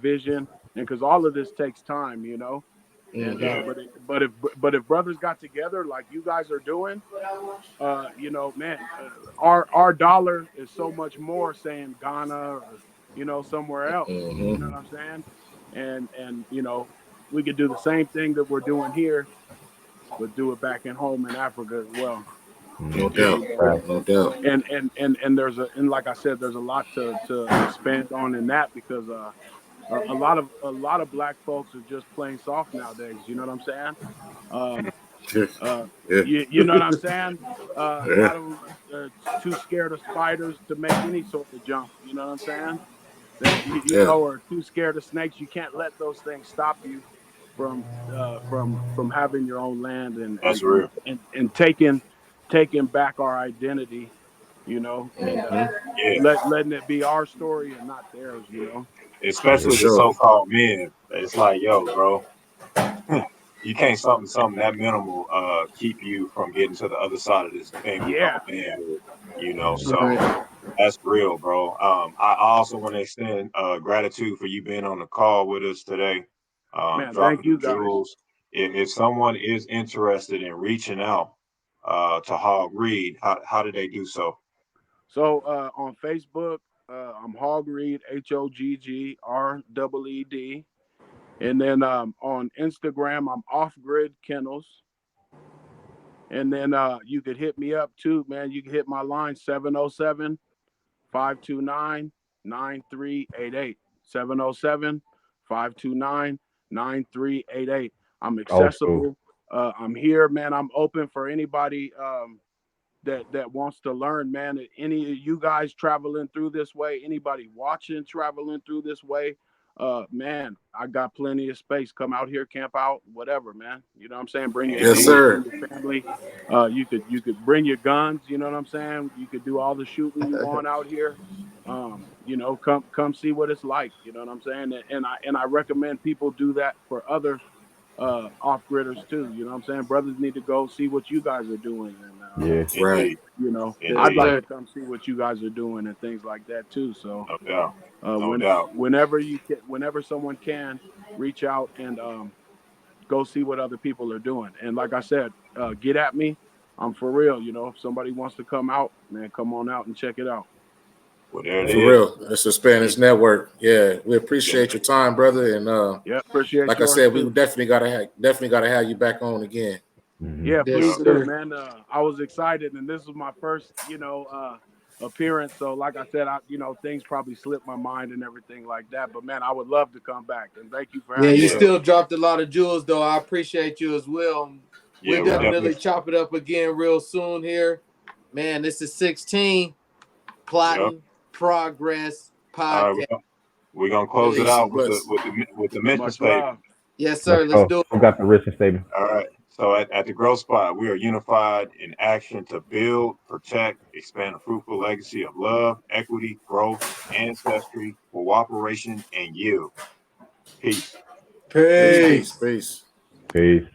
vision, and because all of this takes time, and Mm-hmm. but if brothers got together like you guys are doing, man, our dollar is so much more saying Ghana or somewhere else. You know Mm-hmm. what I'm saying? And we could do the same thing that we're doing here, but do it back in home in Africa as well. No doubt. And No doubt. and like I said, there's a lot to expand on in that, because a lot of black folks are just plain soft nowadays. You know what I'm saying? Um, Yeah. Uh, Yeah. you know what I'm saying? A Yeah. lot of them too scared of spiders to make any sort of jump. You know what I'm saying? Yeah. Or too scared of snakes. You can't let those things stop you from having your own land and That's and and real. and, and taking back our identity. And Mm-hmm. Yeah. letting it be our story and not theirs. For Especially the sure. so-called men. It's like, yo, bro, you can't something that minimal keep you from getting to the other side of this thing we Yeah, call manhood. So Right. that's real, bro. I also want to extend gratitude for you being on the call with us today, man. Thank dropping the you guys. jewels. If someone is interested in reaching out to Hogg Reed, how do they do so? So on Facebook, I'm Hogg Reed, HOGGREED. And then on Instagram, I'm Off Grid Kennels. And then you could hit me up too, man. You can hit my line 707-529-9388. 707-529-9388. I'm old school. accessible. I'm here, man. I'm open for anybody that wants to learn, man. Any of you guys traveling through this way, anybody watching traveling through this way, man, I got plenty of space. Come out here, camp out, whatever, man. You know what I'm saying? Bring your Yes, animals, Indeed. bring sir. your family. You could bring your guns. You know what I'm saying? You could do all the shooting you want out here. Come see what it's like. You know what I'm saying? And I recommend people do that for other off-gridders too. You know what I'm saying? Brothers need to go see what you guys are doing, Yeah. Right. you know, I'd Indeed. like to come see what you guys are doing and things like that too. So No doubt. No doubt. whenever someone can reach out and go see what other people are doing. And like I said, get at me. I'm for real. You know, if somebody wants to come out, man, come on out and check it out. Well, there it For is. real. It's a Spanish network. Yeah. We appreciate your time, brother. And Yeah, appreciate like I yours said, we too. definitely gotta have you back on again. Mm-hmm. Yeah, Yes, please Yeah. do, sir. man. I was excited, and this was my first, appearance. So, like I said, things probably slipped my mind and everything like that. But man, I would love to come back, and thank you for Yeah, having you me. Yeah. still dropped a lot of jewels, though. I appreciate you as well. Yeah. We'll We Yep. definitely definitely. chop it up again real soon here. Man, this is 16 Yep. Plotting Progress All right. Podcast. We're gonna close it Peace out and bless. with the mission Much statement. love. Yes, sir. Let's Let's go. do it. Who got the written statement? All right. So at the Growth Spot, we are unified in action to build, protect, expand a fruitful legacy of love, equity, growth, ancestry, cooperation, and yield. Peace. Peace, Peace. peace, peace. Peace.